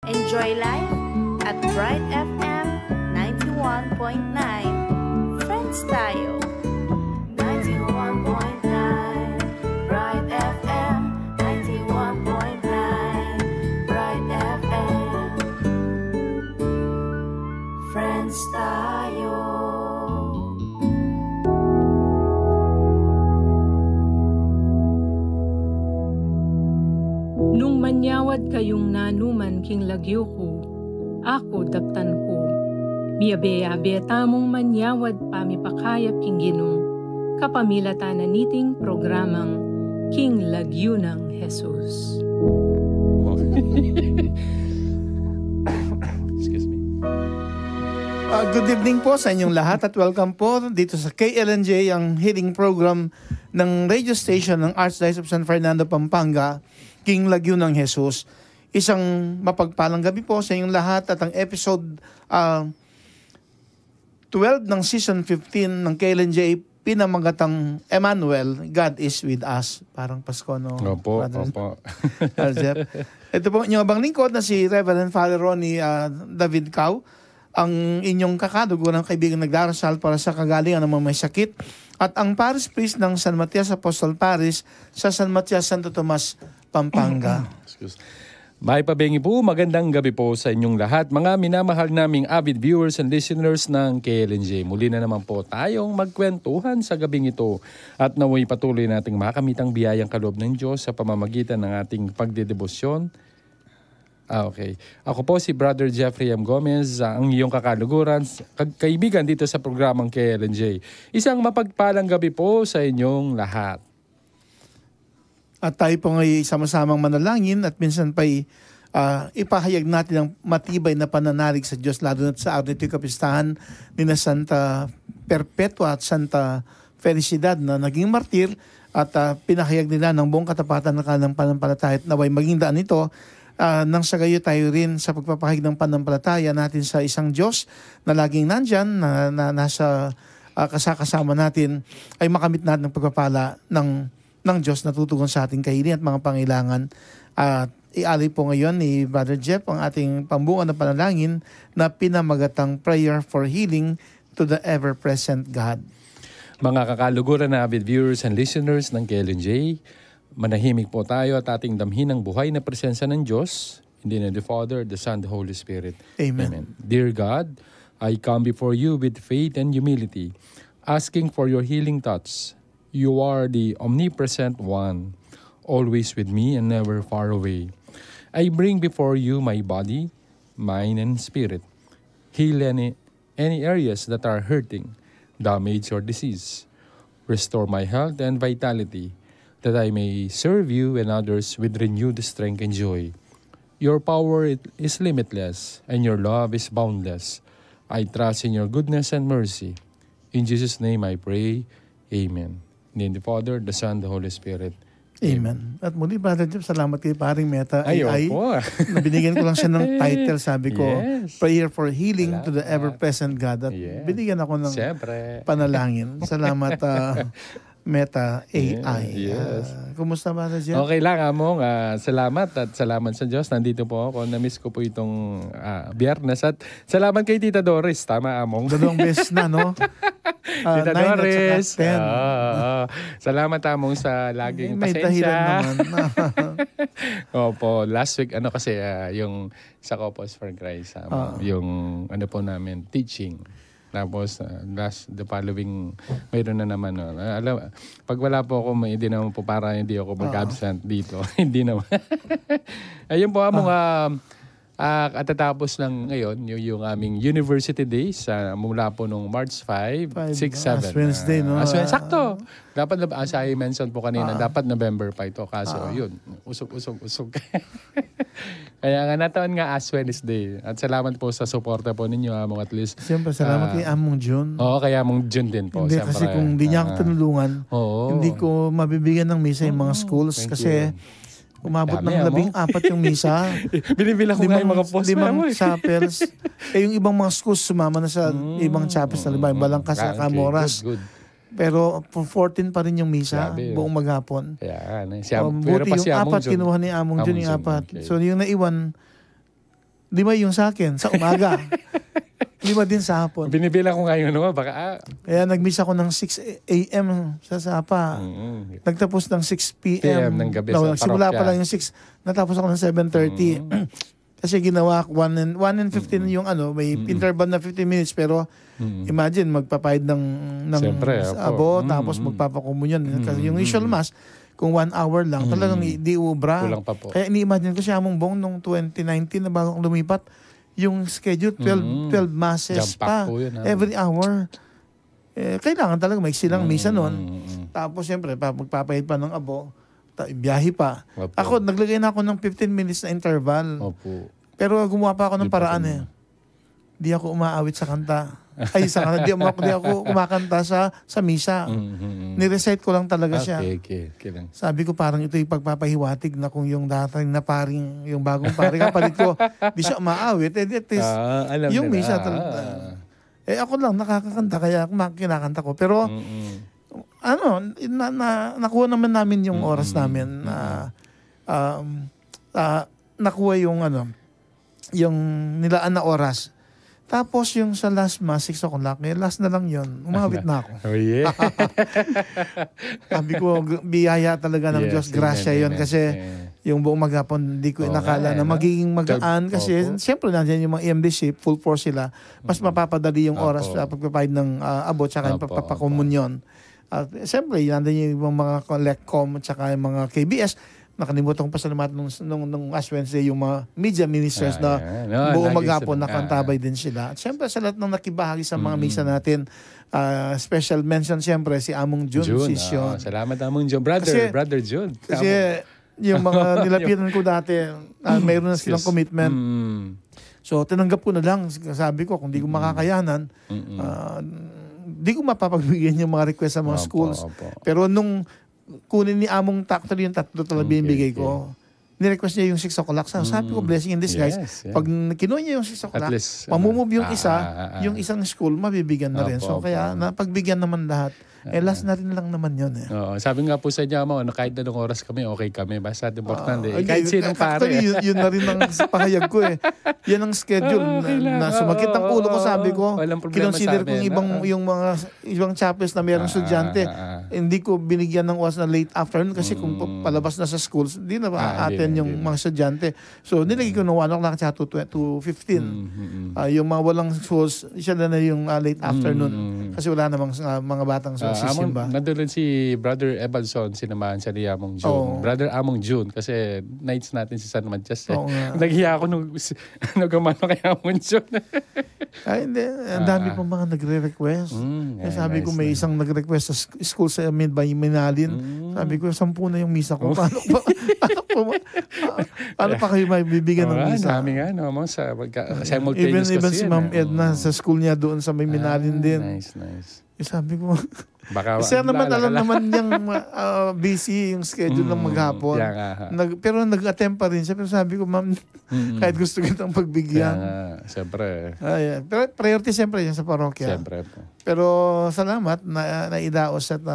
Enjoy life at Bright FM 91.9. Friends tayo. 91.9 Bright FM 91.9 Bright FM. Friends tayo. Nung manyawad kayong nanuman king lagyo ko, ako daptan ko. Miyabe-yabe tamong manyawad pamipakayap king ginong, kapamilatan na niting programang King Lagyo ng Jesus. Excuse me. Good evening po sa inyong lahat at welcome po dito sa KLNJ, ang healing program ng radio station ng Archdiocese of San Fernando, Pampanga, King Lagyo ng Jesus. Isang mapagpalang gabi po sa inyong lahat at ang episode 12 ng season 15 ng KLNJ, pinamagatang Emmanuel, God is with us. Parang Pasko, no? Opo, Brother? opo. Jeff. Ito po inyong abang lingkod na si Reverend Father Ronnie David Cao, ang inyong kakadugo ng kaibigan nagdarasal para sa kagalingan ng mga may sakit, at ang Parish Priest ng San Matias Apostol Parish sa San Matias Santo Tomas, Pampanga. Excuse. May pabengi po, magandang gabi po sa inyong lahat. Mga minamahal naming avid viewers and listeners ng KLNJ. Muli na naman po tayong magkwentuhan sa gabing ito at naway patuloy nating makamitang biyayang kaloob ng Diyos sa pamamagitan ng ating pagdedebosyon. Okay. Ako po si Brother Jeffrey M. Gomez, ang iyong kakaluguran, kaibigan dito sa programang KLNJ. Isang mapagpalang gabi po sa inyong lahat. At tayo po ngayon sama-samang manalangin at minsan pa'y ipahayag natin ang matibay na pananalig sa Diyos, lalo na sa araw nito'y kapistahan ni na Santa Perpetua at Santa Felicidad na naging martir at pinahayag nila ng buong katapatan ng kanilang pananampalataya at naway maging daan ito nang sa gayo tayo rin sa pagpapahayag ng pananampalataya natin sa isang Diyos na laging nandyan, na nasa kasama natin, ay makamit natin ang pagpapala ng Diyos na tutugon sa ating kahilingan at mga pangailangan. At ialay po ngayon ni Brother Jeff ang ating pambungan na panalangin na pinamagatang Prayer for Healing to the Ever-Present God. Mga kakaluguran na avid viewers and listeners ng KLNJ, manahimik po tayo at ating damhin ang buhay na presensya ng Diyos, in the name of the Father, the Son, the Holy Spirit. Amen. Dear God, I come before you with faith and humility, asking for your healing touch. You are the omnipresent one, always with me and never far away. I bring before you my body, mind, and spirit. Heal any areas that are hurting, damaged, or disease. Restore my health and vitality, that I may serve you and others with renewed strength and joy. Your power is limitless, and your love is boundless. I trust in your goodness and mercy. In Jesus' name I pray. Amen. In the name of the Father, the Son, the Holy Spirit. Amen. At muli, Brother Jeff, salamat kay Paring Meta AI. po. Nabinigyan ko lang siya ng title, sabi ko, Yes. Prayer for Healing to the Salamat. Ever-Present God. At Yes. binigyan ako ng Siyempre. panalangin. Salamat, Meta AI. Yes. Kumusta, Brother Jeff? Okay lang, Among. Salamat at salamat sa Diyos. Nandito po ako. Na-miss ko po itong Biyernes. At salamat kay Tita Doris. Tama, Among? Dalawang beses na, no? Tita 9 at Doris. saka 10. Salamat, Among, sa laging May dahilan pasensya. naman. Opo, last week, kasi yung sa Couples for Christ, yung po namin, teaching. Tapos, the following, mayroon na naman. Alam, pag wala po ako, hindi naman po para hindi ako mag-absent dito. Hindi naman. Ayun po, Among, katatapos lang ngayon, yung aming University Days, mula po nung March 5, 6, 7. As Wednesday, no? Sakto. Dapat, as I mentioned po kanina, dapat November pa ito. Kaso, yun, usog. Kaya nga, nataon nga as Wednesday. At salamat po sa suporta po ninyo, Among, at least. Siyempre, salamat kay Among June. Oo, kaya Among June din po. Hindi, siyempre. kasi kung hindi niya ako tinulungan, hindi ko mabibigyan ng misa yung mga schools. Thank Kasi umabot Dami, ng 14 yung misa. Binibilang ko nga yung mga post limang chapels. Yung ibang mga schools sumama na sa ibang chapels. Balangkas sa Camoras. Good. Pero for 14 pa rin yung misa, Grabe. buong maghapon. Kaya, Buti yung apat, kinuha ni Among Jun yung apat. Okay. So yung naiwan, 5 yung sa akin, sa umaga. 5 din sa hapon. Binibilang ko ngayon, no? Baka, Kaya nag-miss ako ng 6 a.m. sa Sapa. Nagtapos ng 6 p.m. PM ng gabi No, sa nagsimula parokya. pa lang yung 6. Natapos ako ng 7:30. Kasi ginawa ko 1 and 15 yung may interval na 15 minutes. Pero imagine, magpapahid ng Siyempre, abo, opo. tapos magpapakomunyon. Kasi yung usual mass, kung 1 hour lang, talagang di ubra. Kulang pa po. Kaya ini-imagine ko siya mong bong nung 2019 na bago akong lumipat, yung schedule, 12 masses Jump pack pa. po yun, Every hour. Kailangan talaga maiksi lang misa nun. Mm. Tapos siyempre, magpapahid pa ng abo, biyahe pa. Opo. Ako, naglagay na ako ng 15 minutes na interval. Opo. Pero gumawa pa ako ng Di pa paraan ganun. Di ako umaawit sa kanta. Ay, sa kanta. Di ako kumakanta sa misa. Nirecite ko lang talaga siya. Okay. Lang. Sabi ko parang ito yung pagpapahiwatig na kung yung dating na paring, yung bagong paring kapalit ko, di siya umaawit. At least, Alam yung nila. misa talaga. Ako lang nakakakanta kaya kinakanta ko. Pero nakuha naman namin yung oras namin na nakuha yung yung nilaan na oras. Tapos yung sa last mass, 6 o'clock, last na lang yun. Umawit na ako. Oh, yeah. Sabi ko, biyaya talaga ng Diyos. Grasya yun. Kasi yung buong maghapon, hindi ko inakala na magiging magaan. Kasi siyempre nandiyan yung mga EMD ship, full force sila. Mas mapapadali yung oras sa pagpapahid ng abot tsaka yung pagpapakomunyon. At siyempre, nandiyan yung mga Lecom tsaka yung mga KBS. Nakalimutan kong pasalamat nung Ash Wednesday yung mga media ministers na buong maghapon nakantabay din sila. At siyempre sa lahat ng nakibahagi sa mga misa natin, special mention siyempre si Among June. Salamat Among June. Brother June. Kasi yung mga nilapitan ko dati, mayroon na silang commitment. So tinanggap ko na lang. Sabi ko, kung di ko makakayanan, di ko mapapagbigyan yung mga request sa mga schools. Pero nung kunin ni Among actually yung 3 talaga binibigay ko. Nirequest niya yung 6 o'clock. Sabi ko, blessing in disguise. Pag kinuha niya yung 6 o'clock, mamumove yung yung isang school, mabibigyan na rin. So kaya napagbigyan naman lahat. Last na rin lang naman yun. Oo, sabi nga po sa inyo, kahit anong oras kami, okay kami. Basta importante. Kahit sinong pare. Actually, yun na rin ang pahayag ko Yan ang schedule na sumakit ang ulo ko. Sabi ko, kinonsider kong yung mga ibang chapels na mayroong estudyante. Hindi ko binigyan ng oras na late afternoon kasi kung palabas na sa schools, hindi na ma-attend yung mga estudyante. So, nilagay ko ng 1 o'clock sa 2:15. Yung mga walang schools, siya na yung late afternoon. Kasi wala namang mga batang sisimba. Nandun si Brother Ebalson, sinamahan siya ni Among June. Brother Among June, kasi nights natin si San Manchas. Naghiya ako nung nagamano kay Among June. Hindi. Ang dami pong mga nagre-request. Sabi ko, may isang nag-request sa school sa Minalin. Sabi ko, 10 na yung misa ko. Paano pa kayo may bibigyan ng misa? Dami nga, simultaneous Even kasi si Ma'am Edna sa school niya doon sa may Minalin din. Nice. Sabi ko, baka kasi naman alam naman niyang busy yung schedule ng maghapon. Pero nag-attempt pa rin siya. Pero sabi ko, ma'am, kahit gusto kitang pagbigyan. Siyempre. Pero priority siyempre yan sa parokya. Siyempre. Pero salamat na naidaos at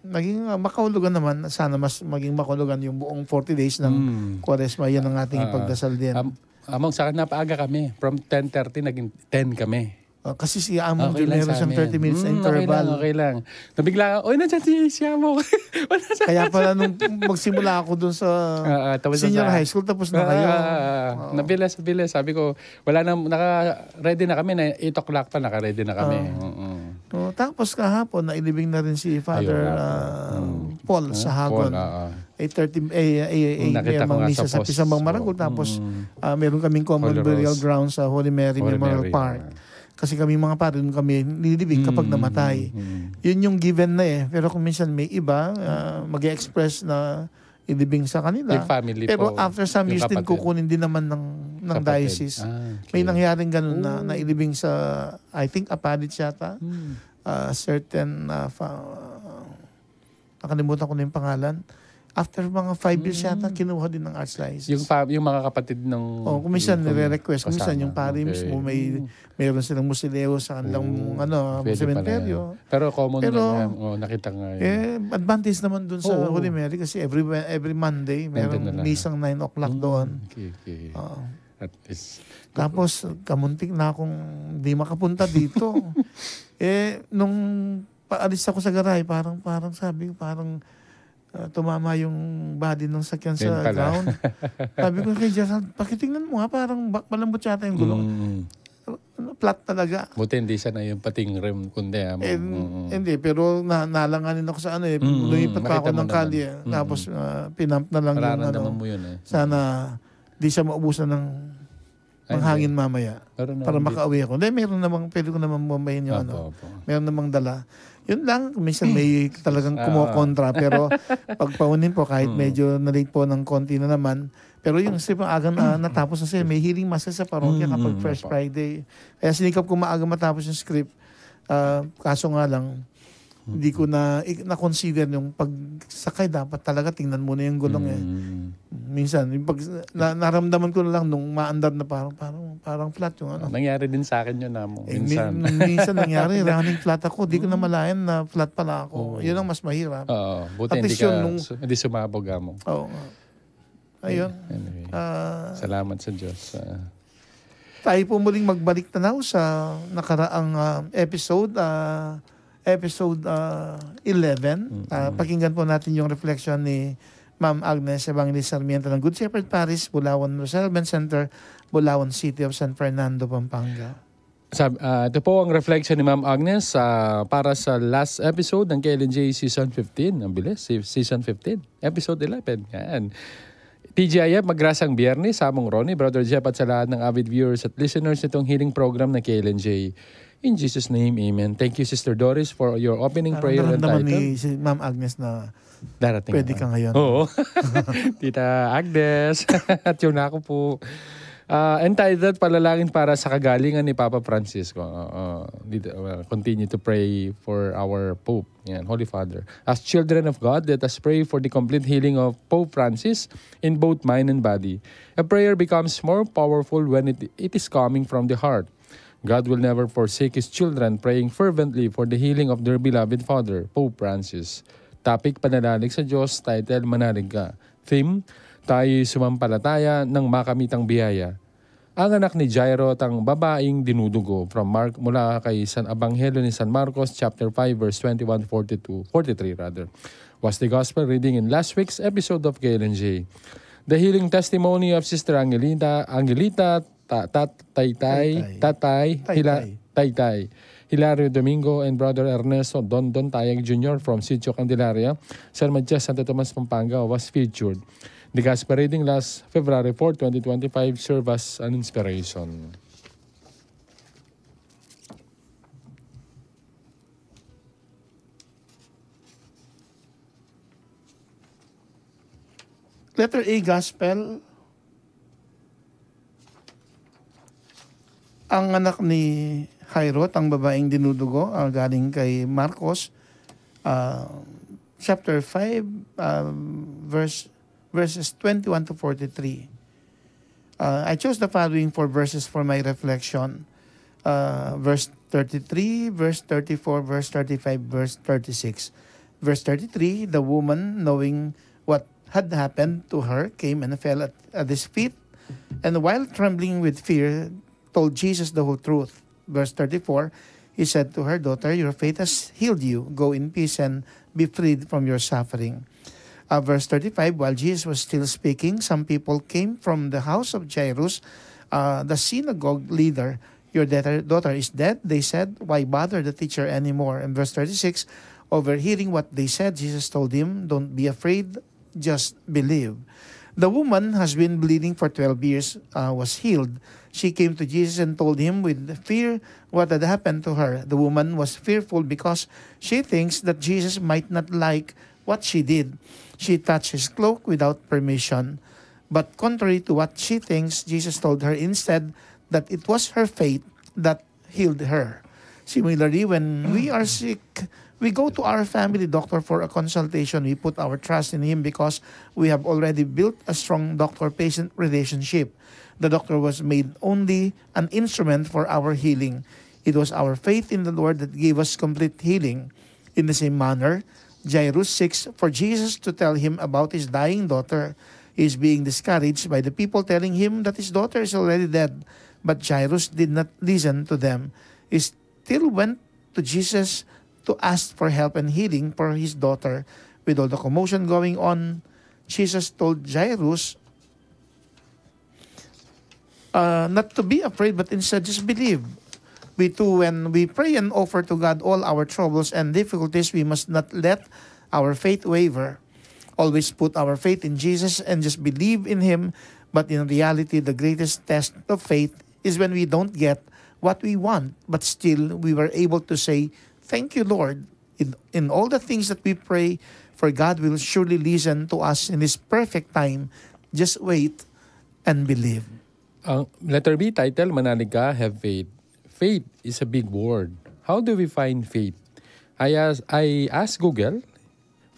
naging makahulugan naman. Sana mas maging makahulugan yung buong 40 days ng Kwaresma. Yan ang ating ipagdasal din. Among sa akin, napaaga kami. From 10:30, naging 10 kami. Kasi si Among June meron siyang 30 minutes na interval. Okay lang. Nabigla ako, nandiyan si Among. Kaya pala nung magsimula ako dun sa senior high school, tapos na kayo. Nabilis. Sabi ko, naka-ready na kami. 8 o'clock pa, naka-ready na kami. Tapos kahapon, nailibing na rin si Father Paul sa Hagon. 8:30 may misa sa Pisambang Maragol. Tapos meron kaming common burial ground sa Holy Mary Memorial Park. Kasi kami mga pare, kami nililibing kapag namatay. Yun yung given na Pero kung minsan may iba, mag-express na ilibing sa kanila. Yung family pero po, after some years din, kukunin din naman ng diocese. May nangyaring ganun na ilibing sa, I think, Apadit yata. Certain, nakalimutan ko na yung pangalan. After mga 5 years yata, kinuha din ng Archdiocese. Yung mga kapatid ng... kung minsan nire-request. Kung minsan yung pare mismo, mayroon silang musileo sa kanilang sementeryo. Pero common na nakita nga yun. Advantage naman dun sa Holy Mary kasi every Monday, mayroong misang 9 o'clock doon. At least. Tapos, kamuntik na akong di makapunta dito. Nung paalis ako sa garahe, parang sabi ko, tumama yung body ng sakyan sa Yun pala. ground. Sabi ko kay Gerald, pakitingnan mo parang malambot yata yung gulong. Flat talaga. Buti hindi siya na yung pating rim, kundi. Hindi, pero nalanganin ako sa lumipat pa ako Makita mo ng kalye. Tapos pinump na lang yung Mararamdaman mo yun sana di siya maubusan ng hangin mamaya. Para makauwi ako. Hindi, pwede ko namang bumayin yung meron namang dala. Yun lang, minsan may talagang kumokontra. Pero pagpaunin po, kahit medyo na-late po ng konti na naman, pero yung agang natapos na siya, may healing mass sa parokya kapag First Friday. Kaya sinikap ko maaga matapos yung script. Kaso nga lang, hindi ko na-consider yung pagsakay. Dapat talaga tingnan mo na yung gulong Minsan, yung naramdaman ko na lang nung maandar na parang flat yung Nangyari din sa akin yun mo. Minsan nangyari, running flat ako. Di ko na malayan na flat pala ako. Yun ang mas mahirap. Buti hindi sumabog mo. Oo. Ayun. Anyway, salamat sa Diyos. Tayo po muling magbalik tanaw sa nakaraang episode 11. Pakinggan po natin yung reflection ni Ma'am Agnes Evangelist Sarmiento ng Good Shepherd Parish, Bulawan Resettlement Center, Bulawan City of San Fernando, Pampanga. Ito po ang reflection ni Ma'am Agnes para sa last episode ng KLNJ Season 15. Ang bilis, Season 15, Episode 11. Yan. TGIF, magrasang biyernes, Samong Ronnie, Brother Jeff at sa lahat ng avid viewers at listeners nitong healing program na KLNJ. In Jesus' name, Amen. Thank you, Sister Doris, for your opening prayer and title. Ni si Ma'am Agnes na darating pwede ka ngayon. Oo. Tita Agnes. At yun ako po. Entitled, Palalangin para sa kagalingan ni Papa Francisco. Continue to pray for our Pope, Holy Father. As children of God, let us pray for the complete healing of Pope Francis in both mind and body. A prayer becomes more powerful when it is coming from the heart. God will never forsake His children praying fervently for the healing of their beloved Father, Pope Francis. Topic, Pananalig sa Diyos. Title, Manalig Ka. Theme, tayo'y sumampalataya ng makamitang biyaya. Ang anak ni Jairo at ang babaeng dinudugo mula kay San Ebanghelyo ni San Marcos chapter 5 verse 43 was the gospel reading in last week's episode of KLNJ. The healing testimony of Sister Angelita Taytay Hilario Domingo and Brother Ernesto Don Tayag Jr. from Sitio Candelaria, San Matias, Santo Tomas, Pampanga was featured. The gospel reading last February 4, 2025 served as an inspiration. Letter A, Gospel. Ang anak ni Jairo, ang babaeng dinudugo, galing kay Marcos, chapter 5, verses 21 to 43. I chose the following 4 verses for my reflection. Verse 33, verse 34, verse 35, verse 36. Verse 33, the woman, knowing what had happened to her, came and fell at his feet, and while trembling with fear, told Jesus the whole truth. Verse 34, he said to her, "Daughter, your faith has healed you. Go in peace and be freed from your suffering." Verse 35, while Jesus was still speaking, some people came from the house of Jairus, the synagogue leader. "Your daughter is dead," they said. "Why bother the teacher anymore?" And verse 36, overhearing what they said, Jesus told him, "Don't be afraid, just believe." The woman has been bleeding for 12 years, was healed. She came to Jesus and told him with fear what had happened to her. The woman was fearful because she thinks that Jesus might not like what she did. She touched his cloak without permission. But contrary to what she thinks, Jesus told her instead that it was her faith that healed her. Similarly, when we are sick, we go to our family doctor for a consultation. We put our trust in him because we have already built a strong doctor-patient relationship. The doctor was made only an instrument for our healing. It was our faith in the Lord that gave us complete healing. In the same manner, Jairus seeks for Jesus to tell him about his dying daughter. He is being discouraged by the people telling him that his daughter is already dead. But Jairus did not listen to them. He still went to Jesus to ask for help and healing for his daughter. With all the commotion going on, Jesus told Jairus not to be afraid, but instead just believe. We too, when we pray and offer to God all our troubles and difficulties, we must not let our faith waver. Always put our faith in Jesus and just believe in Him. But in reality, the greatest test of faith is when we don't get what we want, but still we were able to say, "Thank you, Lord." In all the things that we pray, for God will surely listen to us in His perfect time. Just wait and believe. Ang letter B title, Manalig Ka, Have Faith. Faith is a big word. How do we find faith? I asked Google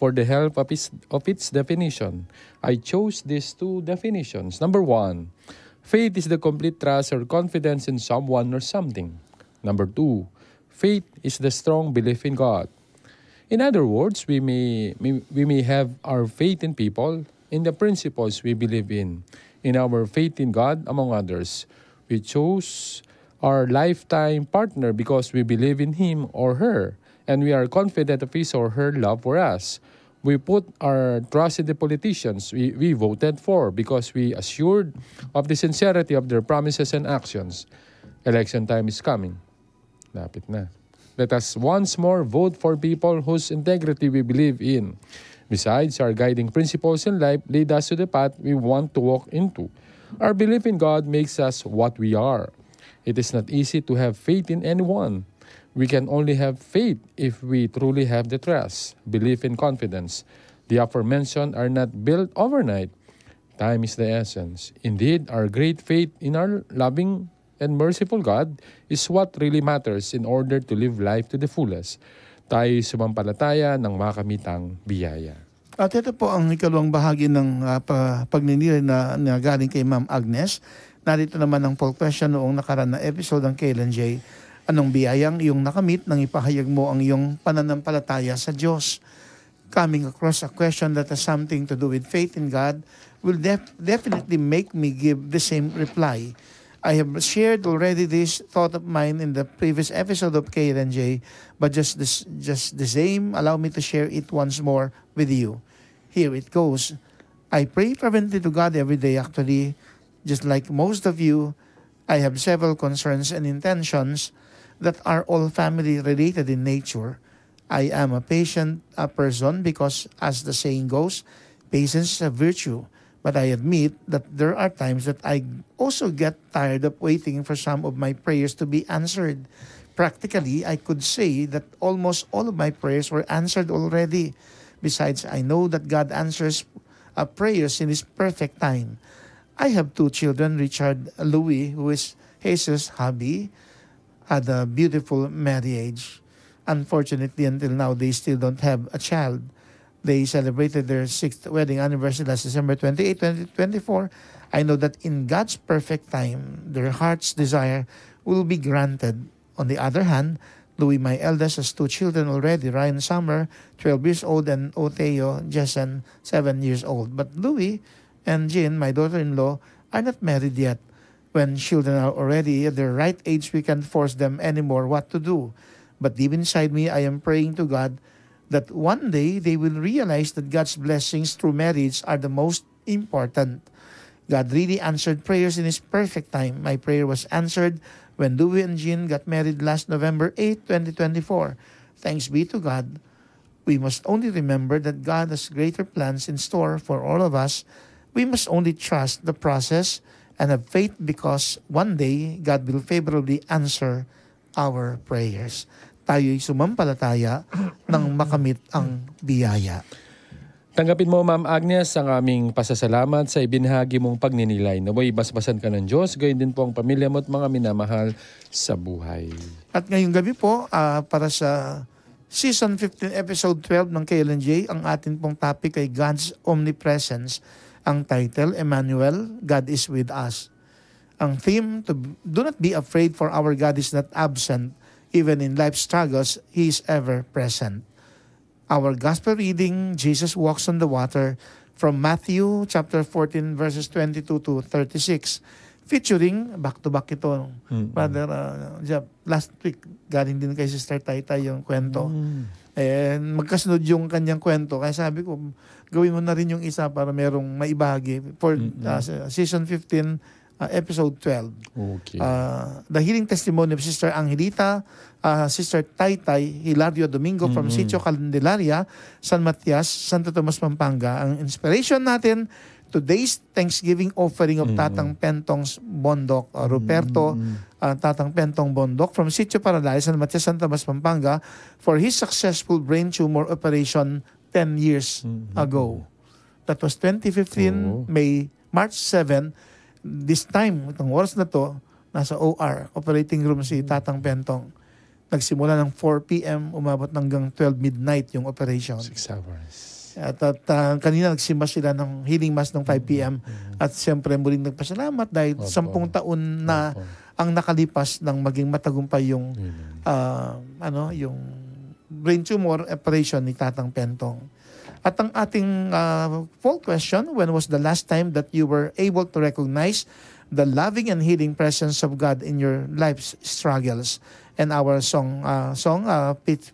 for the help of its definition. I chose these two definitions. Number 1, faith is the complete trust or confidence in someone or something. Number 2, faith is the strong belief in God. In other words, we may have our faith in people, in the principles we believe in our faith in God, among others. We chose our lifetime partner because we believe in him or her, and we are confident of his or her love for us. We put our trust in the politicians we voted for because we assured of the sincerity of their promises and actions. Election time is coming. Lapit na. Let us once more vote for people whose integrity we believe in. Besides, our guiding principles in life lead us to the path we want to walk into. Our belief in God makes us what we are. It is not easy to have faith in anyone. We can only have faith if we truly have the trust, belief, and confidence. The aforementioned are not built overnight. Time is the essence. Indeed, our great faith in our loving and merciful God is what really matters in order to live life to the fullest. Tayo sumampalataya ng makamitang biyaya. At ito po ang ikalawang bahagi ng pagninilay na galing kay Ma'am Agnes. Narito naman ang poll question noong nakaraan na episode ng Kailan J. Anong biyayang iyong nakamit nang ipahayag mo ang iyong pananampalataya sa Diyos? Coming across a question that has something to do with faith in God will definitely make me give the same reply. I have shared already this thought of mine in the previous episode of Kailan J, but just the same, allow me to share it once more with you. Here it goes. I pray fervently to God every day actually. Just like most of you, I have several concerns and intentions that are all family-related in nature. I am a patient person because, as the saying goes, patience is a virtue. But I admit that there are times that I also get tired of waiting for some of my prayers to be answered. Practically, I could say that almost all of my prayers were answered already. Besides, I know that God answers prayers in His perfect time. I have 2 children, Richard Louis, who is Jesus' hubby, had a beautiful marriage. Unfortunately, until now, they still don't have a child. They celebrated their 6th wedding anniversary last December 28, 2024. I know that in God's perfect time, their heart's desire will be granted. On the other hand, Louis, my eldest, has 2 children already, Ryan Summer, 12 years old, and Oteo Jessen, 7 years old. But Louis and Jean, my daughter-in-law, are not married yet. When children are already at their right age, we can't force them anymore what to do. But deep inside me, I am praying to God that one day they will realize that God's blessings through marriage are the most important. God really answered prayers in His perfect time. My prayer was answered when Louis and Jean got married last November 8, 2024. Thanks be to God. We must only remember that God has greater plans in store for all of us. We must only trust the process and have faith because one day God will favorably answer our prayers. Tayo'y sumampalataya nang makamit ang biyaya. Tanggapin mo, Ma'am Agnes, ang aming pasasalamat sa ibinahagi mong pagninilay. Naway basbasan ka ng Diyos, gayon din po ang pamilya mo at mga minamahal sa buhay. At ngayong gabi po, para sa Season 15, Episode 12 ng Kailan J, ang atin pong topic ay God's Omnipresence. Ang title, Emmanuel, God is with us. Ang theme, do not be afraid for our God is not absent. Even in life struggles, He is ever present. Our gospel reading, Jesus walks on the water. from Matthew chapter 14 verses 22 to 36. Featuring, back-to-back ito. Brother Jeff, last week, galing din kay Sister Taytay yung kwento. And magkasunod yung kanyang kwento. Kaya sabi ko, gawin mo na rin yung isa para merong maibahagi for season 15, episode 12. Okay. The healing testimony of Sister Angelita, Sister Taytay Hilario Domingo from Sitio Candelaria, San Matias, Santo Tomas, Pampanga. Ang inspiration natin, today's Thanksgiving offering of Tatang Pentong's Bondok, Ruperto Tatang Pentong Bondok from Sitio Paradise, San Matias, San Tomas, Pampanga, for his successful brain tumor operation 10 years ago. That was 2015, March 7. This time, itong oras na to, nasa OR, operating room si Tatang Pentong. Nagsimula ng 4 p.m., umabot hanggang 12 midnight yung operation. 6 hours. At kanina nagsimba sila ng healing mass ng 5 p.m. At siyempre muling nagpasalamat dahil 10 taon na ang nakalipas ng maging matagumpay yung yung brain tumor operation ni Tatang Pentong. At ang ating poll question, when was the last time that you were able to recognize the loving and healing presence of God in your life's struggles? And our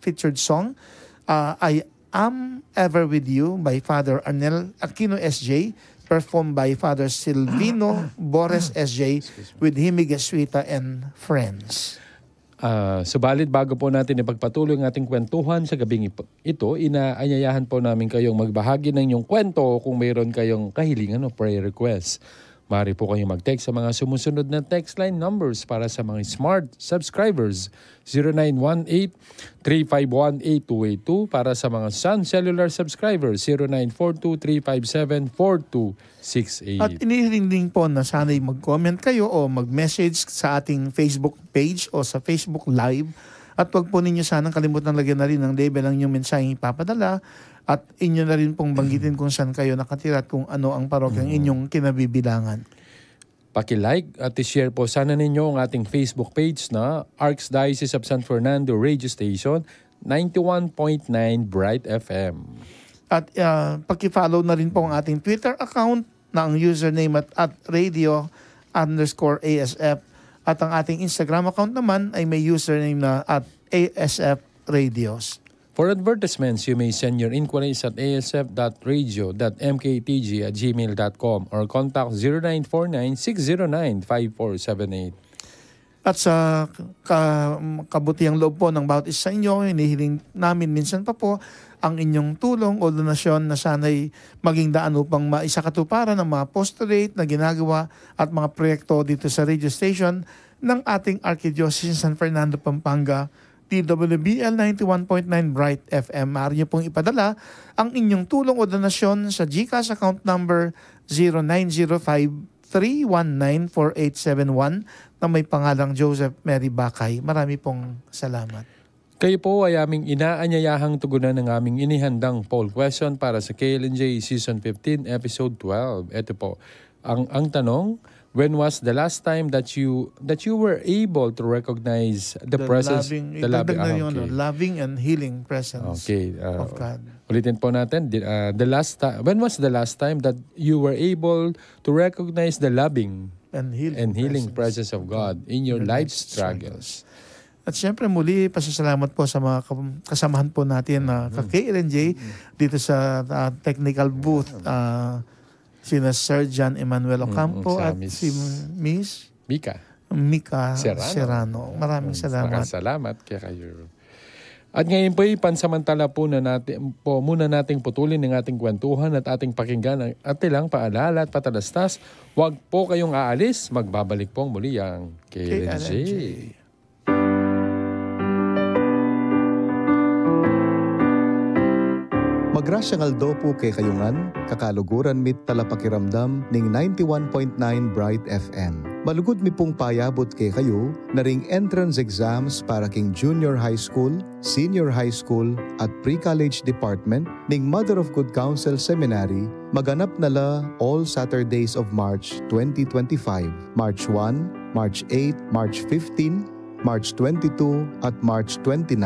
featured song, I Am Ever With You by Father Arnel Aquino SJ, performed by Father Silvino Bores SJ with Himi Gesuita and friends. Subalit bago po natin ipagpatuloy ang ating kwentuhan sa gabing ito, inaanyayahan po namin kayong magbahagi ng inyong kwento kung mayroon kayong kahilingan o prayer request. Maaari po kayong mag-text sa mga sumusunod na text line numbers para sa mga smart subscribers. 0918-351-8282 para sa mga Sun Cellular subscribers. 0942-357-4268. At inihiling din po na sana'y mag-comment kayo o mag-message sa ating Facebook page o sa Facebook Live. At huwag po ninyo sanang kalimutan lagyan na rin ng label ang inyong mensaheng ipapadala. At inyo na rin pong banggitin kung saan kayo nakatira at kung ano ang parokyang inyong kinabibilangan. Paki-like at i-share po sana ninyo ang ating Facebook page na Archdiocese of San Fernando Radio Station 91.9 Bright FM. At paki-follow na rin po ang ating Twitter account na ang username at radio_ASF. At ang ating Instagram account naman ay may username na at ASF Radios. For advertisements, you may send your inquiries at asf.radio.mktg@gmail.com or contact 0949-609-5478. At sa kabutihang loob po ng bawat isa sa inyo, hinihiling namin minsan pa po ang inyong tulong o donasyon na sana'y maging daan upang maisakatuparan ang mga apostolate na ginagawa at mga proyekto dito sa radio station ng ating Archdiocese San Fernando, Pampanga, TWBL 91.9 Bright FM. Maaari niyo pong ipadala ang inyong tulong o donasyon sa GCash account number 0905-319-4871 na may pangalang Joseph Mary Bakay. Marami pong salamat. Kayo po ay aming inaanyayahang tugunan ng aming inihandang poll question para sa KLNJ Season 15, Episode 12. Ito po, ang tanong, when was the last time that you were able to recognize the presence, loving and healing presence of God? Ulitin po natin, when was the last time that you were able to recognize the loving and healing presence of God in your life's struggles? At siyempre muli, pasasalamat po sa mga kasamahan po natin na ka-KLNJ dito sa technical booth. Sina Sir John Emmanuel Ocampo at si Miss Mika Serrano. Maraming salamat. Salamat kayo. At ngayon po pansamantala po muna nating putulin ng ating kwentuhan at ating pakinggan ang atilang paalala at patalastas. Huwag po kayong aalis, magbabalik pong muli ang KLNJ. Magrasyang aldo po kay kayungan, kakaluguran mit talapakiramdam ning 91.9 Bright FM. Malugod mi pong payabot kay kayo na ring entrance exams para king junior high school, senior high school at pre-college department ning Mother of Good Counsel Seminary maganap nala all Saturdays of March 2025, March 1, March 8, March 15, March 22 at March 29,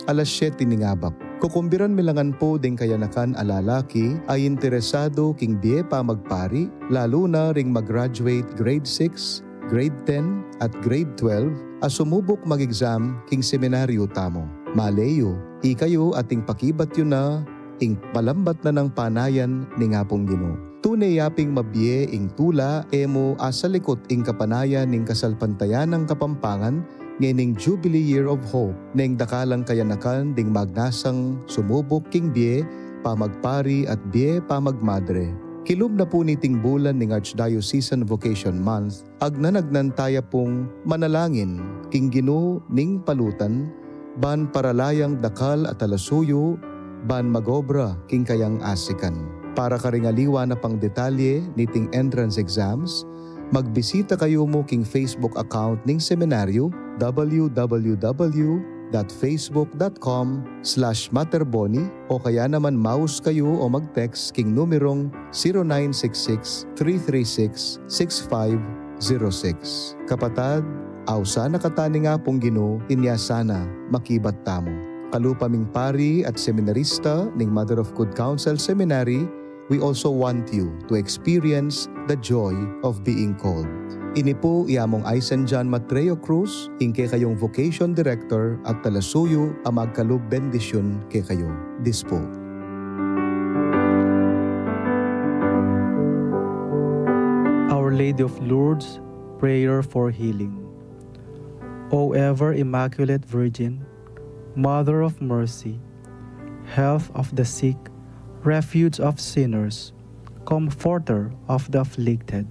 alas 7 ningabap. Kukumbiran milangan po ding kayanakan alalaki ay interesado king biye pa magpari, lalo na ring mag-graduate grade 6, grade 10 at grade 12 as sumubok mag-exam king seminaryo tamo. Maleyo, ikayo ating pakibat yun na ing palambat na ng panayan ni ngapong Ginoo. Tunay yaping mabiye ing tula emo asalikot ing kapanayan ning kasalpantayan ng kapampangan ngening Jubilee Year of Hope neng dakalang kayanakan ding magnasang sumubok king biye pamagpari at biye pamagmadre. Kilom na po niting bulan ning Archdiocesan Vocation Month agnanagnan taya pong manalangin king Ginoo ning palutan ban paralayang dakal at alasuyo ban magobra king kayang asikan. Para karingaliwa na pang detalye niting entrance exams, magbisita kayo mo king Facebook account ning seminaryo www.facebook.com/materboni o kaya naman mouse kayo o mag-text king numerong 0966-336-6506. Kapatad, awsa nakatani nga pong Ginoo, inya sana makibat tamo. Kalupaming pari at seminarista ning Mother of Good Counsel Seminary, we also want you to experience the joy of being called. Ini po iamong Aysen John Matreo Cruz, ingke kayong Vocation Director at talasuyo ang magkalub bendisyon kay kayo. This po. Our Lady of Lourdes, Prayer for Healing. O ever Immaculate Virgin, Mother of Mercy, Health of the sick, Refuge of sinners, Comforter of the afflicted,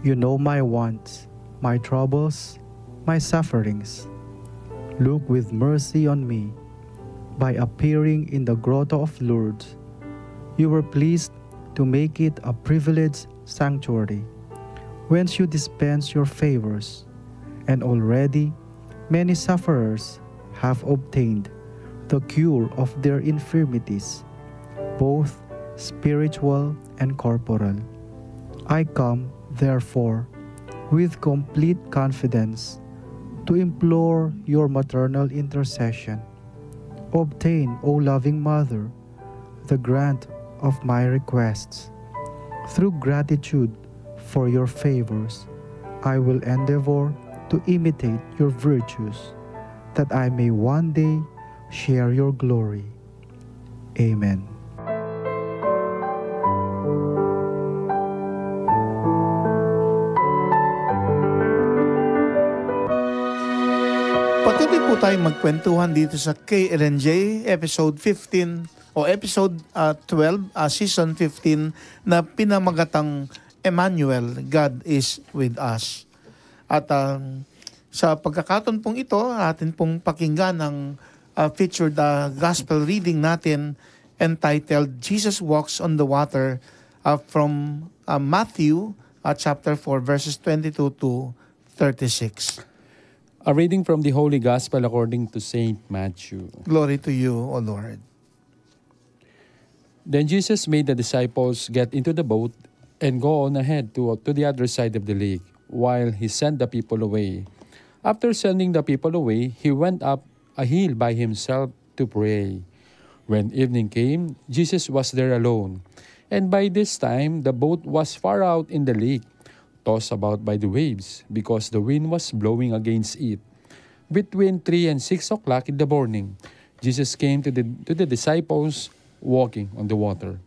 you know my wants, my troubles, my sufferings. Look with mercy on me. By appearing in the Grotto of Lourdes, you were pleased to make it a privileged sanctuary, whence you dispense your favors, and already many sufferers have obtained the cure of their infirmities, both spiritual and corporal. I come, therefore, with complete confidence to implore your maternal intercession. Obtain, O loving Mother, the grant of my requests. Through gratitude for your favors, I will endeavor to imitate your virtues, that I may one day share your glory. Amen. Patuloy po tayong magkwentuhan dito sa KLNJ episode 15 o episode 12, season 15 na pinamagatang Emmanuel, God is with us. At sa pagkakataon pong ito, atin pong pakinggan ang featured gospel reading natin entitled Jesus Walks on the Water from Matthew chapter 4 verses 22 to 36. A reading from the Holy Gospel according to Saint Matthew. Glory to you, O Lord. Then Jesus made the disciples get into the boat and go on ahead to the other side of the lake, while he sent the people away. After sending the people away, he went up a hill by himself to pray. When evening came, Jesus was there alone, and by this time the boat was far out in the lake, tossed about by the waves, because the wind was blowing against it. Between 3 and 6 o'clock in the morning, Jesus came to the disciples walking on the water.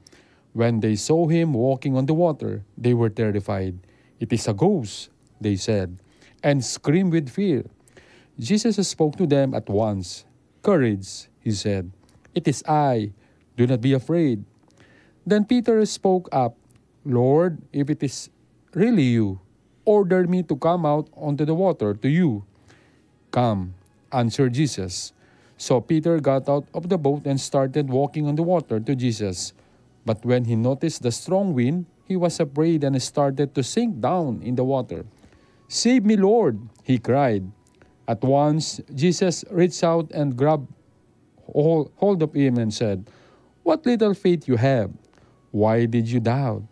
When they saw him walking on the water, they were terrified. "It is a ghost," they said, and screamed with fear. Jesus spoke to them at once. "Courage," he said. "It is I. Do not be afraid." Then Peter spoke up. "Lord, if it is really you, order me to come out onto the water to you." "Come," answered Jesus. So Peter got out of the boat and started walking on the water to Jesus. But when he noticed the strong wind, he was afraid and started to sink down in the water. "Save me, Lord," he cried. At once Jesus reached out and grabbed hold of him and said, "What little faith you have! Why did you doubt?"